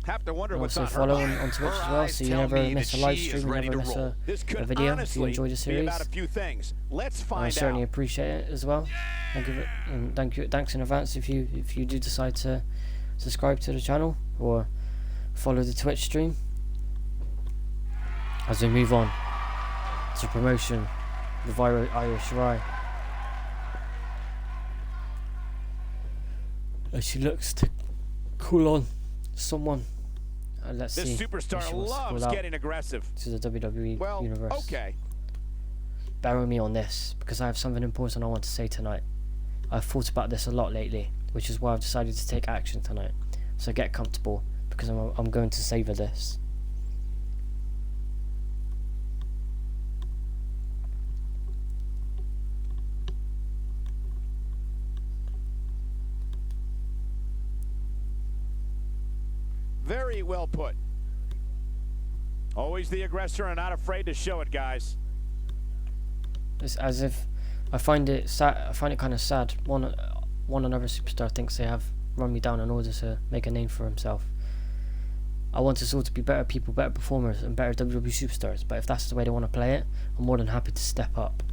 Have to wonder And what's also on her follow mind. on Twitch Her as well, eyes so you tell never me miss that a live she stream, is you ready never to miss roll. This could a video if you honestly enjoy the be series. about a few things. Let's I find certainly out. appreciate it as well. Thanks in advance if you do decide to subscribe to the channel or follow the Twitch stream. As we move on to promotion with Io Shirai, as she looks to call on someone. Let's This see. superstar who she wants to loves call out getting aggressive. to the WWE Well, Universe. okay. Bear with me on this because I have something important I want to say tonight. I've thought about this a lot lately, which is why I've decided to take action tonight. So get comfortable because I'm going to savor this. Very well put. Always the aggressor and not afraid to show it, guys. It's as if I find it sad. I find it kind of sad. One another superstar thinks they have run me down in order to make a name for himself. I want us all to be better people, better performers, and better WWE superstars. But if that's the way they want to play it, I'm more than happy to step up.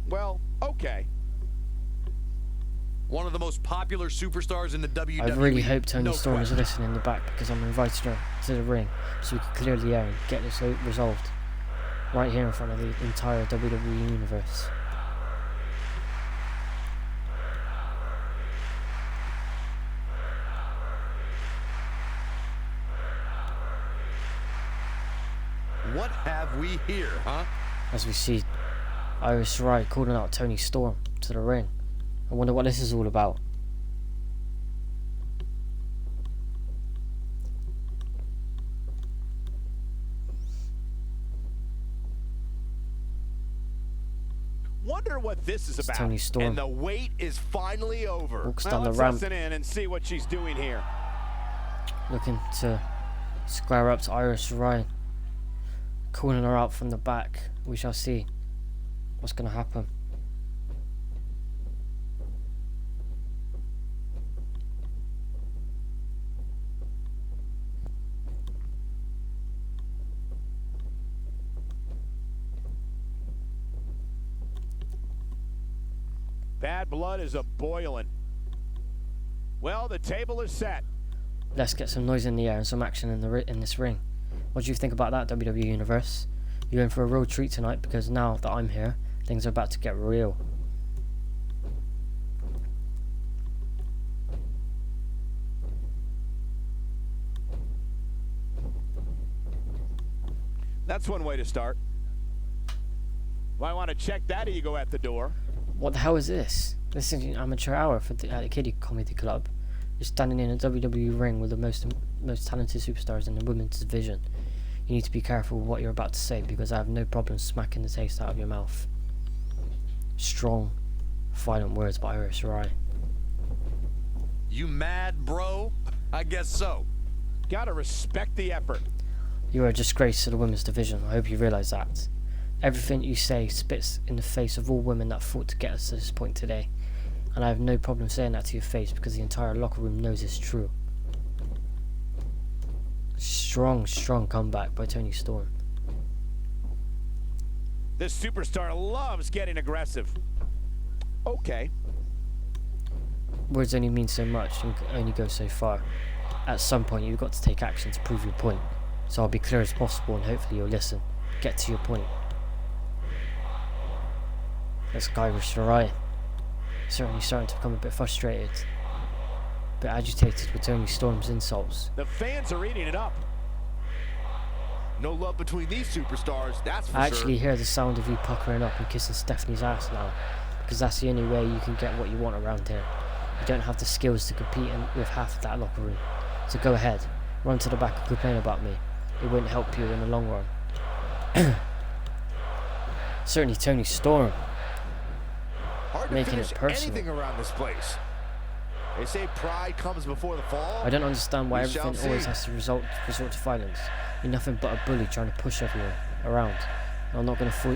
Well, okay. One of the most popular superstars in the WWE. I really hope Tony no Storm is question. listening in the back because I'm inviting her to the ring so we can clear the air and get this resolved right here in front of the entire WWE Universe. What have we here, huh? As we see Io Shirai calling out Tony Storm to the ring. I wonder what this is all about. Wonder what this is It's about. Tony Storm. And the wait is finally over. Walks Now down the let's ramp. listen in and see what she's doing here. Looking to square up to Io Shirai. Calling her out from the back. We shall see what's going to happen. Bad blood is a-boiling. Well, the table is set. Let's get some noise in the air and some action in this ring. What do you think about that, WWE Universe? You're in for a real treat tonight, because now that I'm here, things are about to get real. That's one way to start. Might want to check that ego at the door. What the hell is this? This is an amateur hour for the Kiddie Comedy Club. You're standing in a WWE ring with the most talented superstars in the women's division. You need to be careful with what you're about to say, because I have no problem smacking the taste out of your mouth. Strong, violent words by Io Shirai. You mad, bro? I guess so. Gotta respect the effort. You are a disgrace to the women's division. I hope you realise that. Everything you say spits in the face of all women that fought to get us to this point today. And I have no problem saying that to your face, because the entire locker room knows it's true. Strong comeback by Toni Storm. This superstar loves getting aggressive. Okay. Words only mean so much and only go so far. At some point you've got to take action to prove your point. So I'll be clear as possible and hopefully you'll listen. Get to your point. This guy was Shirai. Certainly starting to become a bit frustrated. A bit agitated with Toni Storm's insults. The fans are eating it up. No love between these superstars, that's for I sure. actually hear the sound of you puckering up and kissing Stephanie's ass now. Because that's the only way you can get what you want around here. You don't have the skills to compete with half of that locker room. So go ahead, run to the back and complain about me. It won't help you in the long run. Certainly Toni Storm. Hard to Making finish it personal. anything around this place. They say pride comes before the fall. I don't understand why We shall everything always see. has to resort to violence. You're nothing but a bully trying to push everyone around. I'm not gonna fall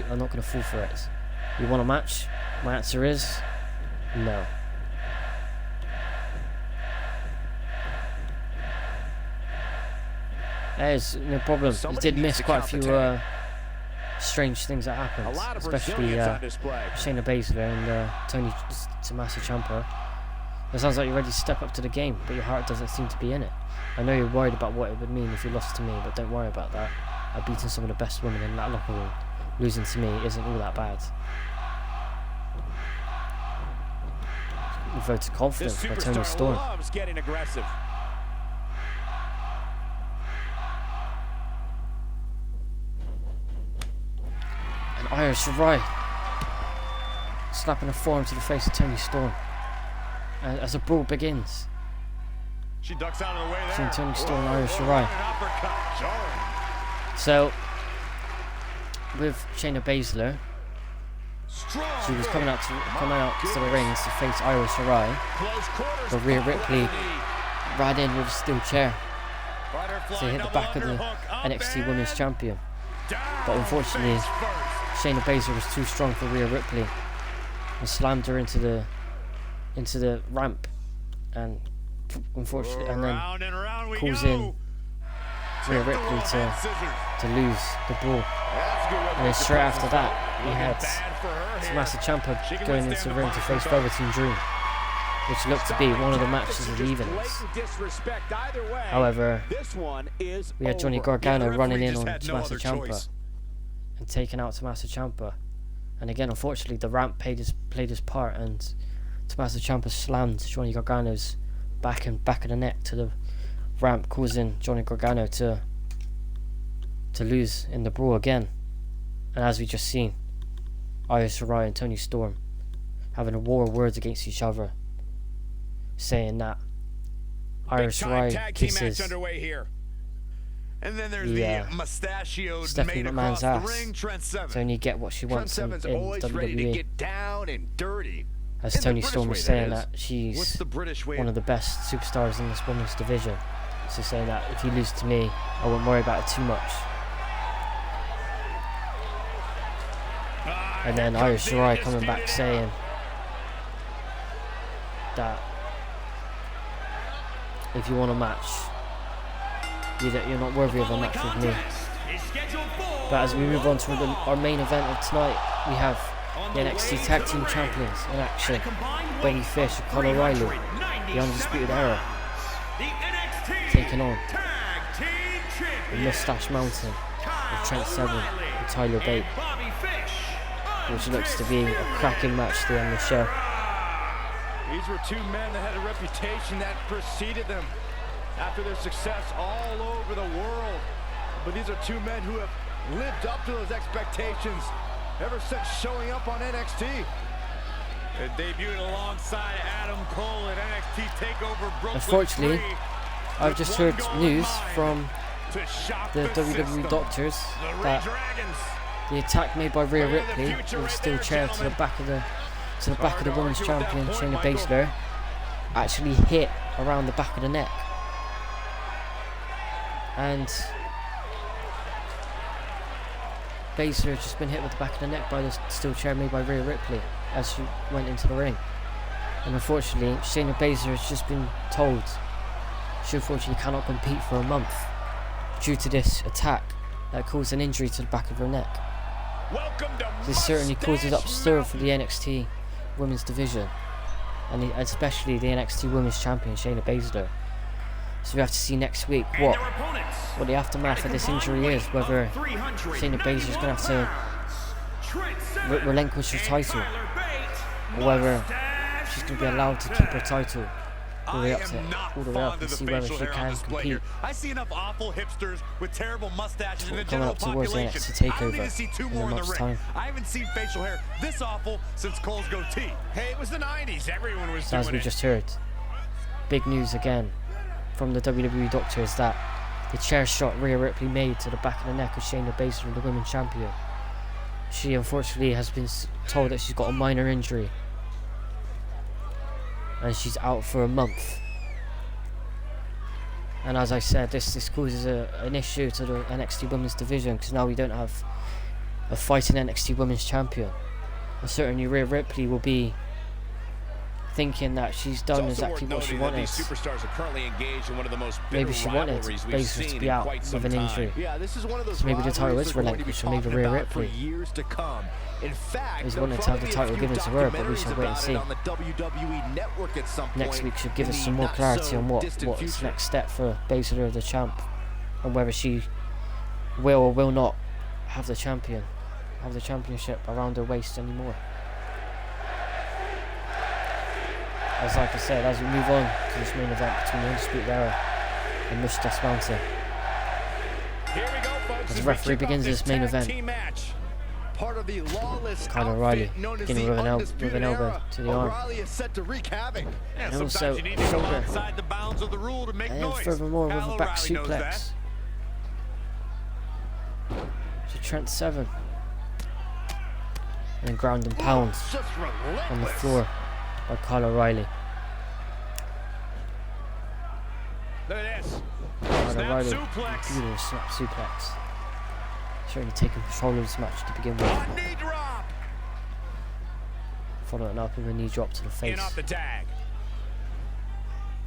for it. You want a match? My answer is no. There's no problem. You Somebody did needs miss to quite a few counterattack. strange things that A happened, lot of especially resilience on display. Shayna Baszler and Tommaso Ciampa. It sounds like you're ready to step up to the game, but your heart doesn't seem to be in it. I know you're worried about what it would mean if you lost to me, but don't worry about that. I've beaten some of the best women in that locker room. Losing to me isn't all that bad. Vote of confidence This by Toni superstar Storm. loves getting aggressive. And Io Shirai slapping a forearm to the face of Toni Storm. As the brawl begins. She ducks out of the way there. Between Toni Storm and Io Shirai. An uppercut. Jarring. So, with Shayna Baszler, Strong. she was coming out to the ring to face Io Shirai, Close quarters. but Rhea Ripley ran in with a steel chair Butterfly to hit the double back of the underhook up NXT and Women's Champion. down But unfortunately, face first. Shayna Baszler was too strong for Rhea Ripley and slammed her into the ramp, and unfortunately, and then Round and round we calls go. in Rhea Ripley to lose the brawl. That's a good way to And then make straight your after presence that, felt. we had Bad for her here. Tommaso She Ciampa can going withstand into the the ring to punch face from both. Velveteen Dream, which looked to be one of the matches of the Just evenings. blatant disrespect either way. However, This one is we had Johnny over. Gargano Yeah, the running referee in just on had no Tommaso other Ciampa choice. and taking out Tommaso Ciampa. And again, unfortunately, the ramp played his part, and Tommaso Ciampa slammed Johnny Gargano's back of the neck to the ramp, causing Johnny Gargano to lose in the brawl again. And as we just seen, Io Shirai and Toni Storm having a war of words against each other, saying that Io Big time Shirai tag team match kisses underway here. And then there's Yeah. the mustachioed Stephanie maid McMahon's across the ass. ring, Trent Seven. to only get what she Trent wants in Seven's always ready to WWE. get down and dirty. As In the Toni British Storm was way, saying that is. that she's What's the British way? one of the best superstars in this women's division. So saying that if you lose to me, I won't worry about it too much. And then Io Shirai coming back saying that if you want a match, you're not worthy of a match with me. But as we move on to our main event of tonight, we have the NXT Tag Team Champions in action. Bobby Fish and Kyle O'Reilly, the Undisputed Era, taking on the Mustache Mountain with Trent Seven and Tyler Bate, which looks to be a cracking match to end the show. These were two men that had a reputation that preceded them after their success all over the world. But these are two men who have lived up to those expectations ever since showing up on NXT. It debuted alongside Adam Cole at NXT TakeOver Brooklyn. Unfortunately, I've just heard news from the WWE doctors that the attack made by Rhea Ripley with a steel chair to the back of the women's champion Shayna Baszler actually hit around the back of the neck, and Baszler has just been hit with the back of the neck by the steel chair made by Rhea Ripley as she went into the ring. And unfortunately, Shayna Baszler has just been told she unfortunately cannot compete for a month due to this attack that caused an injury to the back of her neck. This certainly causes up stir for the NXT women's division, and especially the NXT women's champion Shayna Baszler. So we have to see next week what the aftermath of this injury is, whether Shayna Baszler is going to have to relinquish her title, or whether she's going to be allowed to keep her title all the way up and see whether she can compete. I see enough awful hipsters with terrible mustaches in the Coming general up towards the population. NXT I don't need to see takeover two in more a in the month's ring. time. I haven't seen facial hair this awful since Cole's goatee. Hey, it was the 90s. Everyone was So as doing we it. just heard, big news again from the WWE doctors that the chair shot Rhea Ripley made to the back of the neck of Shayna Baszler, the women's champion. She unfortunately has been told that she's got a minor injury and she's out for a month. And as I said, this causes an issue to the NXT women's division, because now we don't have a fighting NXT women's champion. And certainly Rhea Ripley will be thinking that she's done exactly what she wanted. These superstars are currently engaged in one of the most bitter Maybe she wanted rivalries we've Baszler to seen be in out quite some with an time. injury. Yeah, this is one of those So maybe the title rivalries is we're going to be relinquished, or maybe talking Rhea about for Ripley years to come. In fact, is there'll wanting to have the probably be a title few given to her, but we shall wait and documentaries see. about it on the WWE network at some Next point week should give in us the some more clarity on not-so-distant what's future. next step for Baszler, the champ, and whether she will or will not have the championship around her waist anymore. As like I said, as we move on to this main event between the Undisputed Era and Mustache Mountain, Here we go, folks, as the we referee kick off begins this main tag event, team match. Part of the lawless Kyle outfit O'Reilly known as beginning the with an Undisputed elbow Era. to the arm. O'Reilly is set to wreak havoc. Yeah, And also sometimes you need to go shoulder. outside the bounds of the rule to make and noise. furthermore with Kyle a back O'Reilly knows that. suplex to Trent Seven, and ground and pound Just on the relentless. floor by Kyle O'Reilly. Look at this. Kyle Snap O'Reilly, suplex. beautiful snap suplex. Certainly taking control of this match to begin with. A knee drop. Following up with a knee drop to the In face. off the tag.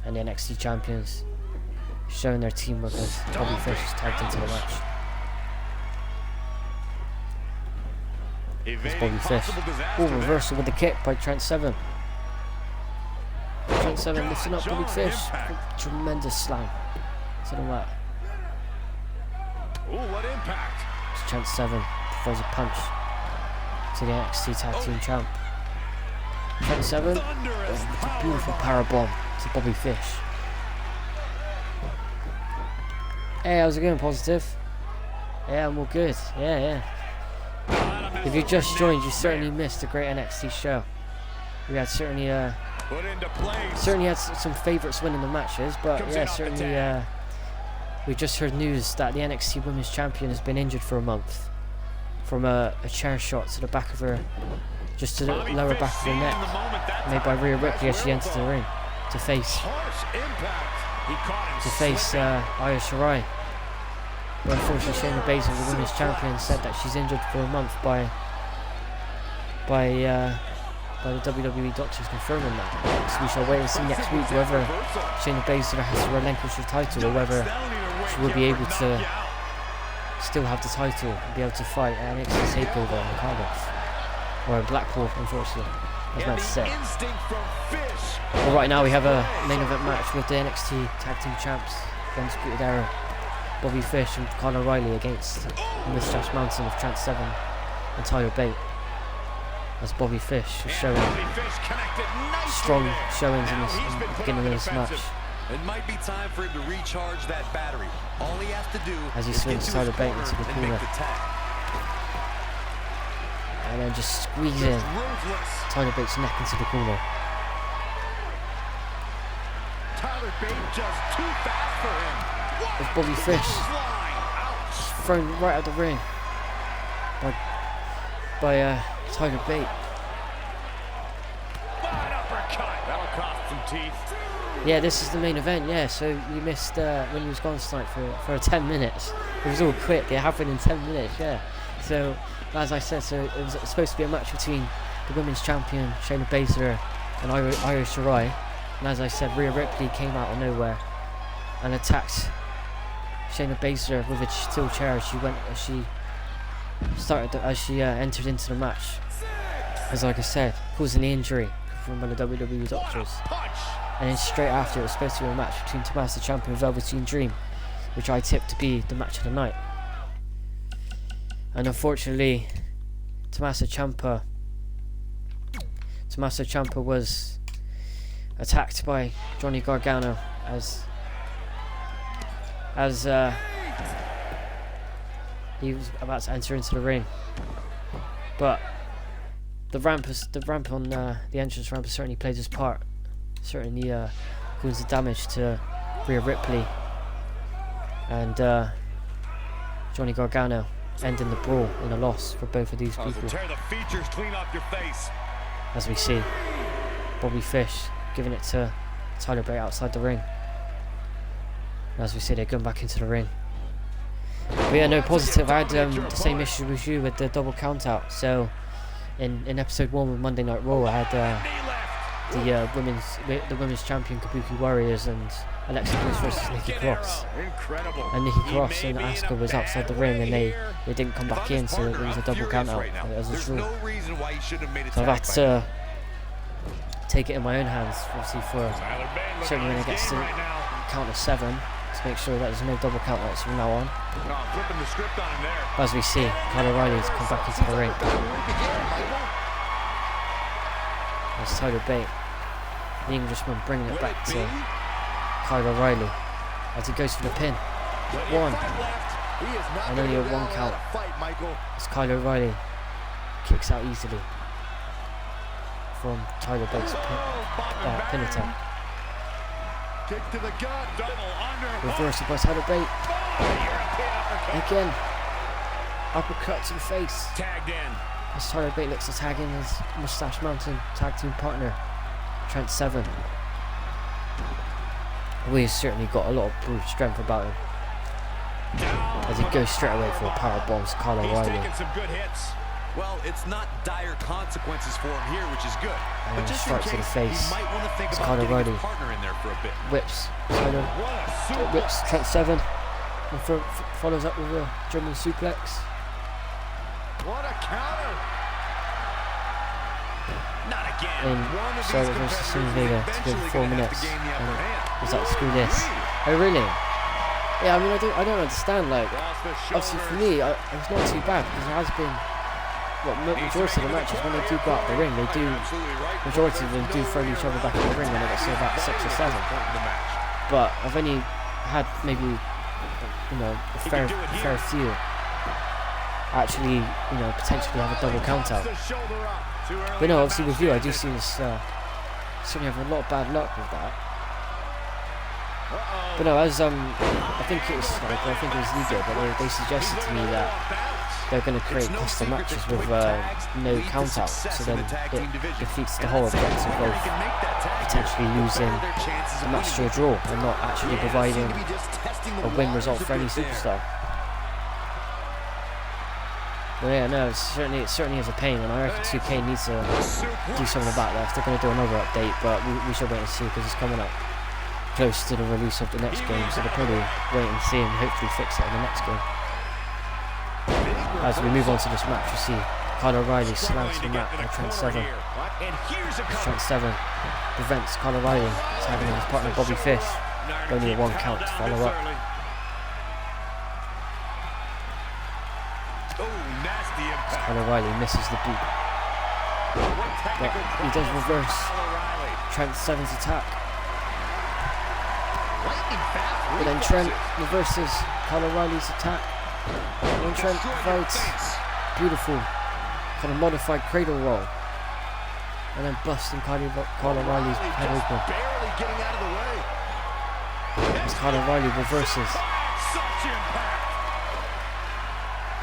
And the NXT champions showing their teamwork as Bobby Fish is tagged into the match. As Evading Bobby Fish. possible disaster Oh, there. reversal with the kick by Trent Seven. Trent Seven lifting up Bobby Fish. Tremendous slam to the mat. Ooh, what impact. As Trent Seven throws a punch to the NXT Tag Team Champ. Trent Seven with Thunderous a beautiful powerbomb to Bobby Fish. Hey, how's it going, Positive? Yeah, I'm all good. Yeah. If you just joined, you certainly missed a great NXT show. We had certainly Put into place. had some favourites winning the matches, but Comes yeah, in off the certainly tag. we just heard news that the NXT Women's Champion has been injured for a month from a chair shot to the back of her, just to the Bobby lower Fish back of her seeing neck, the moment that made by time. Rhea Ripley as she enters the ring to face Harsh impact. He caught him Io Shirai. But unfortunately, Shayna Baszler, the women's champion, said that she's injured for a month by the WWE doctors confirming that. So we shall wait and see next week whether Shayna Baszler has to relinquish her title, or whether she will be able to still have the title and be able to fight at NXT TakeOver in Cardiff. Or Blackpool, unfortunately. I was meant to say. Instinct from Fish. Well, right now we have a main event match with the NXT Tag Team Champs, the Undisputed Era, Bobby Fish and Kyle O'Reilly against Moustache Mountain of Trent Seven and Tyler Bate. As Bobby Fish is showing strong showings in the beginning of this match. It might be time for him to recharge that battery. All he has to do as he is swings Tyler Bate into the corner. And then just squeezing Tyler Bate's neck into the corner. Tyler Bate just too fast for him. As Bobby Fish is thrown right out of the ring by Tyler Bate. That'll cost some teeth. Yeah, this is the main event. Yeah, so you missed when you was gone tonight for 10 minutes. It was all quick. It happened in 10 minutes. Yeah. So as I said, so it was supposed to be a match between the women's champion Shayna Baszler and Io Shirai. And as I said, Rhea Ripley came out of nowhere and attacked Shayna Baszler with a steel chair as she entered into the match. As like I said, causing the injury from one of the WWE doctors. And then straight after, it was supposed to be a match between Tommaso Ciampa and Velveteen Dream, which I tipped to be the match of the night. And unfortunately, Tommaso Ciampa was attacked by Johnny Gargano as he was about to enter into the ring. But the ramp on the entrance ramp has certainly played its part. Certainly caused the damage to Rhea Ripley and Johnny Gargano, ending the brawl in a loss for both of these people. Tear the features clean off your face. As we see Bobby Fish giving it to Tyler Bate outside the ring. And as we see, they're going back into the ring. But yeah, no positive. I had the same issue as you with the double count out. So in episode 1 of Monday Night Raw, I had the women's champion Kabuki Warriors and Alexa Bliss versus Nikki Cross. Incredible. And Nikki Cross and Asuka was outside the ring, and they didn't come back in, so it was a double count out as a draw. So I've had to take it in my own hands, obviously, for certainly when it gets to count of 7, to make sure that there's no double count outs from now on. Flipping the script on him there. As we see, Kyle O'Reilly's come back into the ring. That's Tyler Bate, the Englishman, bringing it back to Kyle O'Reilly as he goes for the pin. 1, and only a 1 count as Kyle O'Reilly kicks out easily from Tyler Bates' pin attack. Kick to the gut. Reversal by Tyler Bate. Again, uppercut to the face. Tagged in. As Tyler Bate looks to tag in his Moustache Mountain tag team partner, Trent Seven. He's certainly got a lot of brute strength about him. As he goes straight away for a powerbomb to Kyle O'Reilly. Some good hits. Well, it's not dire consequences for him here, which is good. And But just in strikes to the case, face. he might want to think It's about Kyle getting O'Reilly. his partner in there for a bit. Whips Trent Seven. And follows up with a German suplex. What a counter. Not again. In Charlotte versus Sammy Vega to go for 4 minutes. And was like, screw this. Oh really? Yeah, I mean, I don't understand. Like, obviously for me, it's not too bad because it has been. Well, majority of the matches when they do go out the ring, they do. Majority of them do throw each other back in the ring when they get to about 6 or 7. But I've only had maybe, a fair few actually, potentially have a double count out. But no, obviously with you, I do see this. Certainly have a lot of bad luck with that. But no, as I think it was Liga, but they suggested to me that they're going to create custom matches with no count out, so then it defeats the whole objective of potentially losing a match to a draw and not actually providing a win result for any superstar. But yeah, no, it certainly is a pain, and I reckon 2K needs to do something about that if they're going to do another update, but we should wait and see because it's coming up close to the release of the next game, so they'll probably wait and see and hopefully fix it in the next game. As we move on to this match, we see Kyle O'Reilly slams the mat by Trent Seven. And here's a Trent Seven prevents Kyle O'Reilly tagging his partner Bobby Fish. Only a 1 count to follow up. Oh, nasty impact. Kyle O'Reilly misses the boot. But he does reverse Trent Seven's attack. But then Trent reverses Kyle O'Reilly's attack. And then Trent provides beautiful kind of modified cradle roll. And then busting Kyle O'Reilly's head open. Barely getting out of the way. As Kyle O'Reilly reverses. Such impact.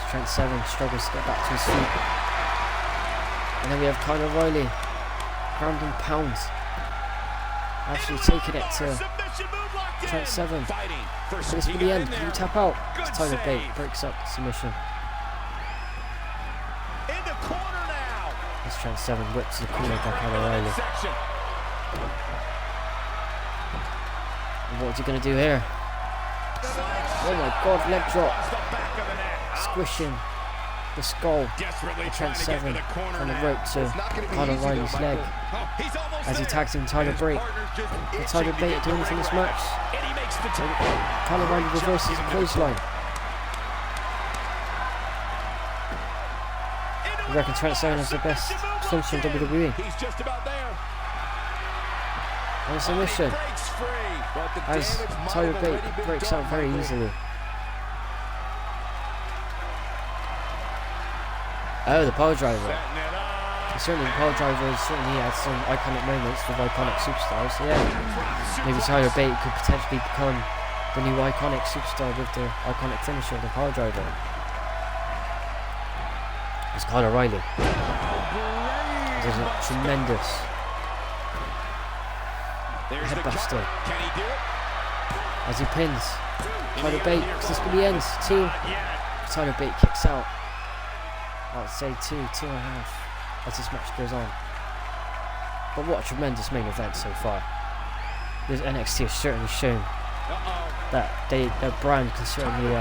Trent Seven struggles to get back to his feet. And then we have Kyle O'Reilly ground and pound. Actually taking it to Trent Seven. But this will be the end. Can you tap out? As Tyler Bate breaks up the submission. In the corner now. As Trent Seven whips the corner by Kyle O'Reilly. And what's he going to do here? Oh my god, leg drop. Squishing the skull of Trent Seven on the rope to Kyle O'Reilly's leg. As he tags in Tyler Bate. Will Tyler Bate do anything in this match? Kyle O'Reilly reverses a clothesline. I reckon Trent Seven is the best finisher in WWE. He's just about there. And a submission. As Tyler Bate breaks out very easily. Oh, the pole driver. Certainly the pole driver certainly had some iconic moments with iconic superstars. So yeah, maybe Tyler Bate could potentially become the new iconic superstar with the iconic finisher of the pole driver. It's Kyle O'Reilly. Does a tremendous headbuster as he pins Tyler Bate. Because this will be the end. 2. Tyler Bate kicks out. I would say 2.5 as this match goes on. But what a tremendous main event so far. This NXT has certainly shown that their brand can certainly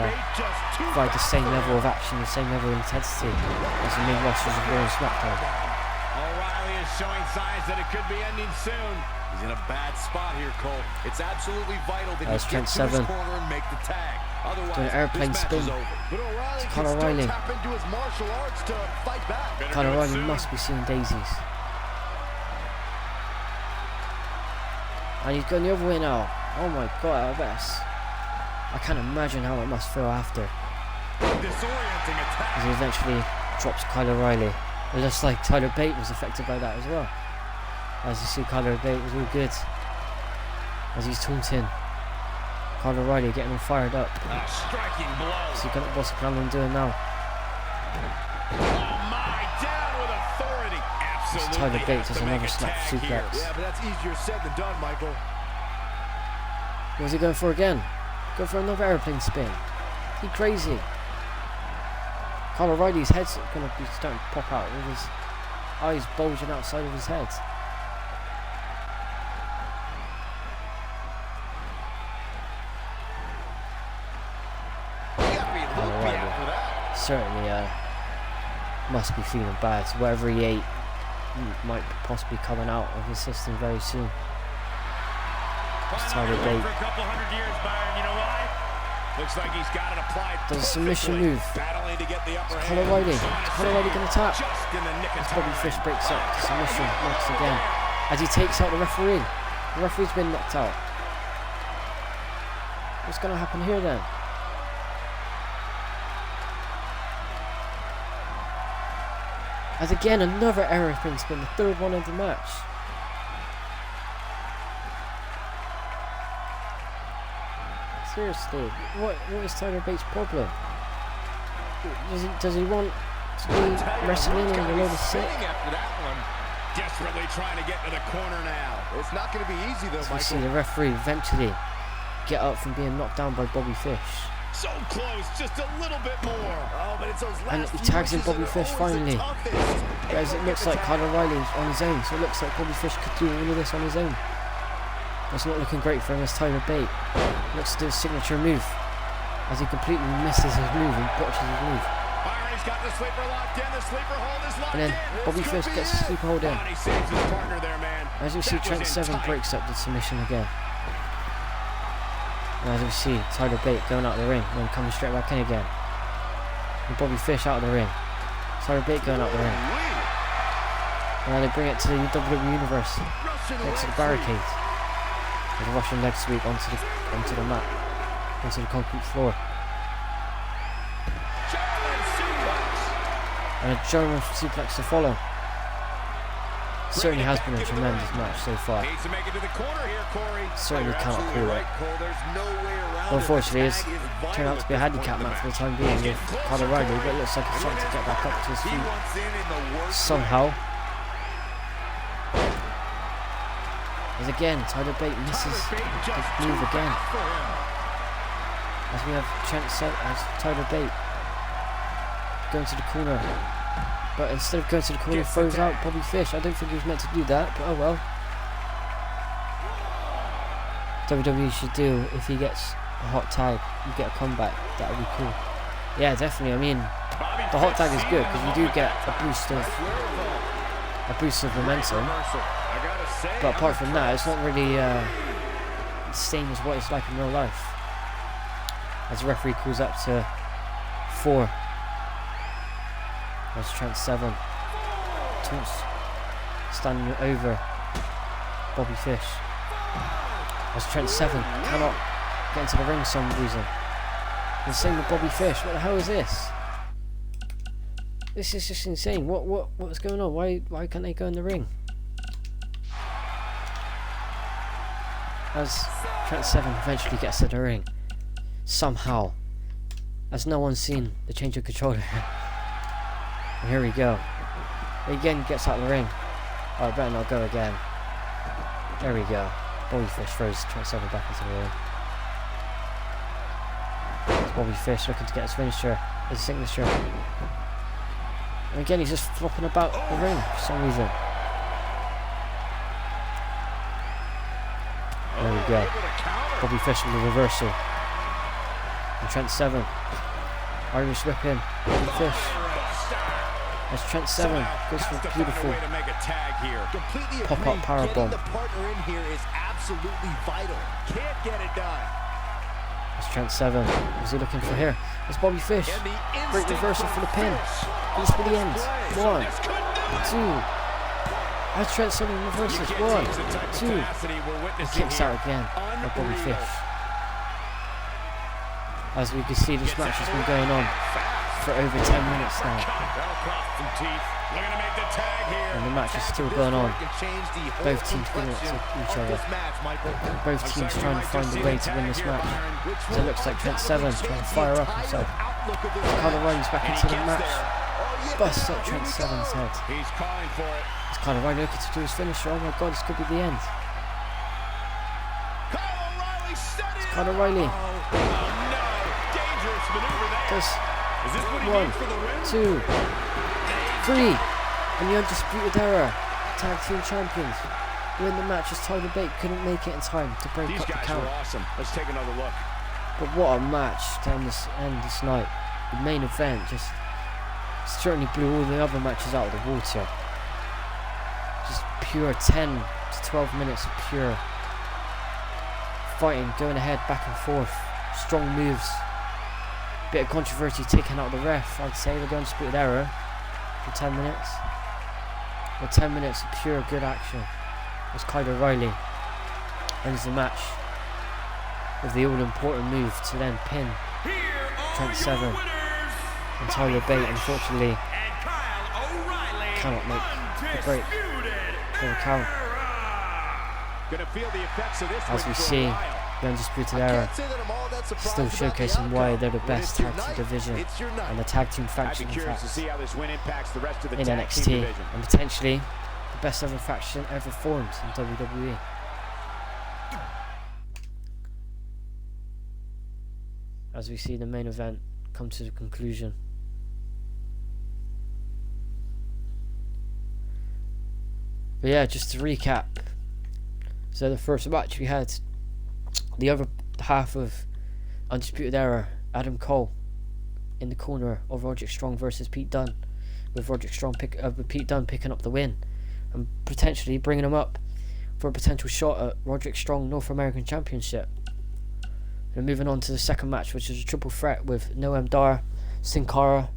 provide the same level of action, the same level of intensity as the main rosters of Raw and SmackDown. O'Reilly is showing signs that it could be ending soon. He's in a bad spot here, Cole. It's absolutely vital that he get Trent to Seven. his corner and make the tag. Otherwise, Doing an airplane this match spin. is over. But O'Reilly Kyle can still O'Reilly. tap into his martial arts to fight back. Kyle O'Reilly must be seeing daisies. And he's going the other way now. Oh my god, I can't imagine how it must feel after. Disorienting attack. As he eventually drops Kyle O'Reilly. It looks like Tyler Bate was affected by that as well. As you see, Kyle Bate was all good. As he's taunting Kyle O'Reilly, getting him fired up. Striking blow. So what's he planning on doing now? Oh my, down with authority. Absolutely. Tyler Bate does another snap suplex. Yeah, but that's easier said than done, Michael. What's he going for again? Go for another airplane spin. He crazy. Kyle O'Reilly's head's going to be starting to pop out with his eyes bulging outside of his head. Kyle O'Reilly certainly must be feeling bad. Whatever he ate might possibly be coming out of his system very soon. It's Tyler Bate. For a couple hundred years, Byron. You know why? Looks like he's got it applied. Does a submission move. Battling to get the upper Kyle O'Reilly. Kyle O'Reilly going to tap. Just in the nick of As Bobby time. Fish breaks up the submission once again. As he takes out the referee. The referee's been knocked out. What's going to happen here then? As again, another airplane spin, the third one of the match. Seriously, what is Tyler Bates' problem? Does he want to be wrestling in a load of sick? After that one. Desperately trying to get to the corner now. It's not going to be easy, though, So we see Michael. the referee eventually get up from being knocked down by Bobby Fish. So close, just a little bit more. Oh, but it's those And last he few tags in inches that Bobby are Fish always the finally. toughest. Guys, it looks like Kyle O'Reilly's on his own, so it looks like Bobby Fish could do all of this on his own. It's not looking great for him as Tyler Bate looks to do his signature move as he completely misses his move and botches his move. Byron, He's got the sleeper locked in. The sleeper hold is locked And then in. Bobby Fish gets the sleeper hold in. Oh, and he saves his partner there, man. As we see, That Trent was in Seven tight. breaks up the submission again. And as we see, Tyler Bate going out of the ring, then coming straight back in again. And Bobby Fish out of the ring. Tyler Bate going out of the ring. And then they bring it to the WWE Universe, next to the barricade. With a Russian leg sweep onto the mat, onto the concrete floor. And a German suplex to follow. Certainly has been a tremendous match so far. Needs to make it to the corner here, Corey. Certainly You're cannot absolutely call it. right, Cole. There's no way around Well, unfortunately, it. it's The tag is turned out to be a vital at this handicap point in match for the match. time being with Kyle O'Reilly, but it looks like he's trying to get back up to his He feet wants in the worst somehow. As again, Tyler Bate misses the move again. As we have Tyler Bate going to the corner. But instead of going to the corner, he throws out Bobby Fish. I don't think he was meant to do that, but oh well. WWE should do, if he gets a hot tag, you get a comeback. That would be cool. Yeah, definitely. I mean, the hot tag is good because you do get a boost of momentum. But apart from that, it's not really the same as what it's like in real life. As the referee calls up to 4. There's Trent Seven. Taunts standing over Bobby Fish. As Trent Seven cannot get into the ring for some reason. And same with Bobby Fish. What the hell is this? This is just insane. What's going on? Why can't they go in the ring? As Trent Seven eventually gets to the ring. Somehow. As no one's seen the change of controller. And here we go. Again gets out of the ring. Oh, I better not go again. There we go. Bobby Fish throws Trent Seven back into the ring. It's Bobby Fish looking to get his finisher, his signature. And again he's just flopping about the ring for some reason. There we go. Bobby Fish with a reversal. And Trent Seven. Irish whip in. Bobby Fish. As Trent Seven goes for a beautiful pop-up powerbomb. The partner in here is absolutely vital. Can't get it done. As Trent Seven, what's he looking for here? It's Bobby Fish. Great reversal for the pin. Goes for the end. 1, 2. As Trent Seven reverses. 1, 2. And kicks out again by Bobby Fish. As we can see, this match has been going on for over 10 minutes now. And the match is still going on. Both teams giving it to each other. Both teams trying to find a way to win this match. So it looks like Trent Seven trying to fire up himself. Kyle O'Reilly's back into the match. Busts up Trent Seven's head. Is Kyle O'Reilly looking to do his finisher? Oh my god, this could be the end. It's Kyle O'Reilly. Does 1, 2, 3, and the Undisputed Era Tag Team Champions win the match as Tyler Bate couldn't make it in time to break up the count. Awesome. Let's take another look. But what a match to end this night. The main event just certainly blew all the other matches out of the water. Just pure 10 to 12 minutes of pure fighting, going ahead, back and forth, strong moves. Bit of controversy taken out of the ref, I'd say, with the Undisputed Era for 10 minutes. With 10 minutes of pure good action as Kyle O'Reilly ends the match with the all-important move to then pin Trent Seven. And Tyler Bate, unfortunately, cannot make the break for the count. As we see, the Undisputed Era still showcasing why they're the best tag team division and the tag team faction, in fact, in NXT, and potentially the best ever faction ever formed in WWE. As we see the main event come to the conclusion. But yeah, just to recap. So the first match we had, the other half of Undisputed Era, Adam Cole, in the corner of Roderick Strong versus Pete Dunne, with Pete Dunne picking up the win and potentially bringing him up for a potential shot at Roderick Strong North American Championship. And moving on to the second match, which is a triple threat with Noam Dar, Sin Cara,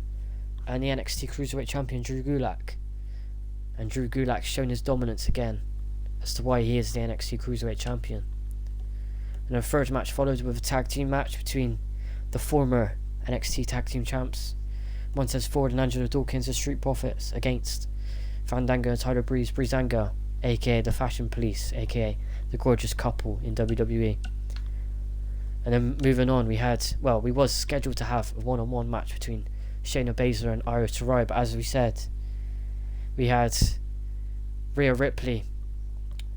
and the NXT Cruiserweight Champion Drew Gulak. And Drew Gulak shown his dominance again as to why he is the NXT Cruiserweight Champion. And a third match followed with a tag team match between the former NXT Tag Team Champs Montez Ford and Angelo Dawkins as Street Profits against Fandango and Tyler Breezango, aka the Fashion Police, aka the Gorgeous Couple in WWE. And then moving on, we was scheduled to have a one-on-one match between Shayna Baszler and Io Shirai, but as we said, we had Rhea Ripley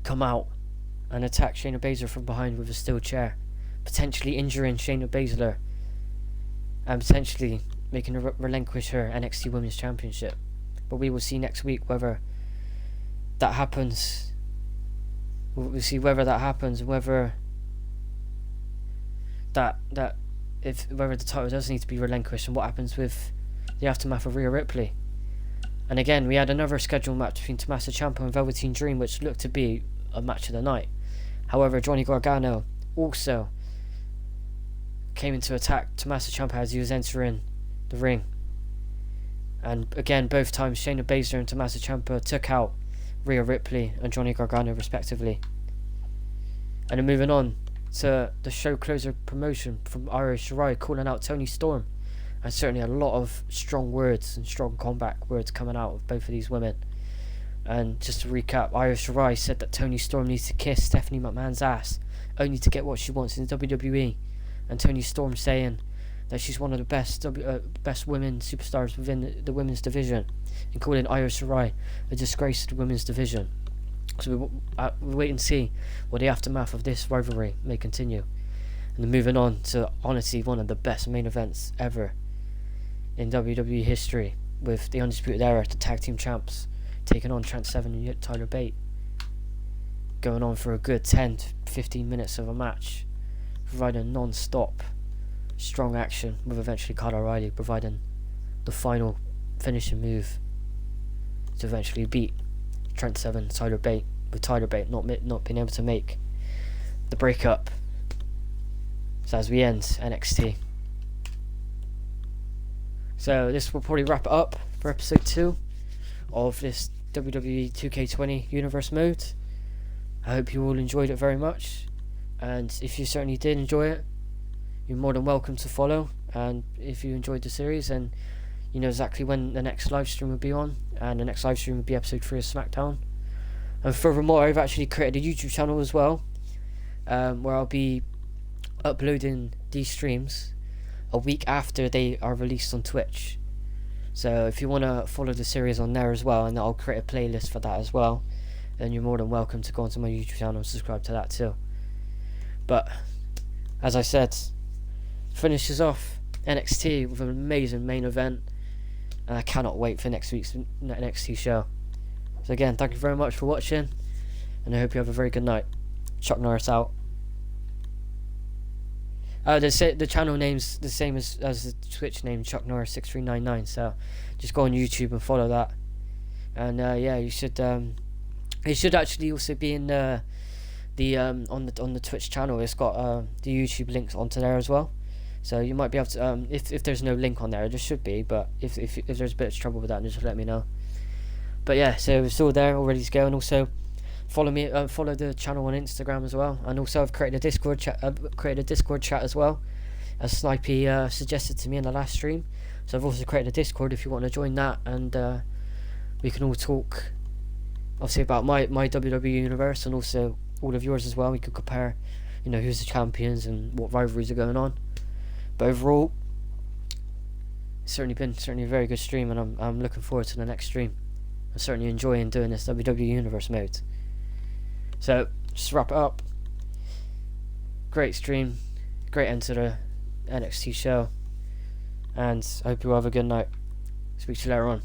come out and attack Shayna Baszler from behind with a steel chair, potentially injuring Shayna Baszler and potentially making her relinquish her NXT Women's Championship. But we will see next week whether that happens. We'll see whether that happens, whether whether the title does need to be relinquished, and what happens with the aftermath of Rhea Ripley. And again, we had another scheduled match between Tommaso Ciampa and Velveteen Dream, which looked to be a match of the night. However, Johnny Gargano also came in to attack Tommaso Ciampa as he was entering the ring. And again, both times Shayna Baszler and Tommaso Ciampa took out Rhea Ripley and Johnny Gargano respectively. And then moving on to the show closer promotion from Io Shirai calling out Toni Storm, and certainly a lot of strong words and strong combat words coming out of both of these women. And just to recap, Io Shirai said that Toni Storm needs to kiss Stephanie McMahon's ass only to get what she wants in WWE, and Toni Storm saying that she's one of the best women superstars within the women's division, and calling Io Shirai a disgrace to the women's division. So we'll wait and see what the aftermath of this rivalry may continue. And then moving on to honestly one of the best main events ever in WWE history, with the Undisputed Era, the Tag Team Champs, taking on Trent Seven and Tyler Bate, going on for a good 10 to 15 minutes of a match, providing non-stop strong action, with eventually Kyle O'Reilly providing the final finishing move to eventually beat Trent Seven and Tyler Bate, with Tyler Bate not being able to make the breakup. So as we end NXT. So this will probably wrap it up for episode 2 of this WWE 2K20 Universe mode. I hope you all enjoyed it very much, and if you certainly did enjoy it, you're more than welcome to follow. And if you enjoyed the series, then you know exactly when the next live stream will be on, and the next live stream will be episode 3 of SmackDown. And furthermore, I've actually created a YouTube channel as well, where I'll be uploading these streams a week after they are released on Twitch. So if you want to follow the series on there as well, and I'll create a playlist for that as well, then you're more than welcome to go onto my YouTube channel and subscribe to that too. But as I said, finishes off NXT with an amazing main event, and I cannot wait for next week's NXT show. So again, thank you very much for watching, and I hope you have a very good night. Chuck Norris out. The channel name's the same as the Twitch name, Chuck Norris 6399. So just go on YouTube and follow that. And yeah, you should. It should actually also be in on the Twitch channel. It's got the YouTube links onto there as well. So you might be able to if there's no link on there, there should be. But if there's a bit of trouble with that, just let me know. But yeah, so it's all there, all ready to go. And also follow me, follow the channel on Instagram as well. And also I've created a Discord chat as well, as Snipey suggested to me in the last stream. So I've also created a Discord if you want to join that, and we can all talk obviously about my WWE universe, and also all of yours as well. We could compare, you know, who's the champions and what rivalries are going on. But overall, it's certainly a very good stream, and I'm looking forward to the next stream. I'm certainly enjoying doing this WWE Universe mode. So, just to wrap it up, great stream, great end to the NXT show, and I hope you all have a good night. Speak to you later on.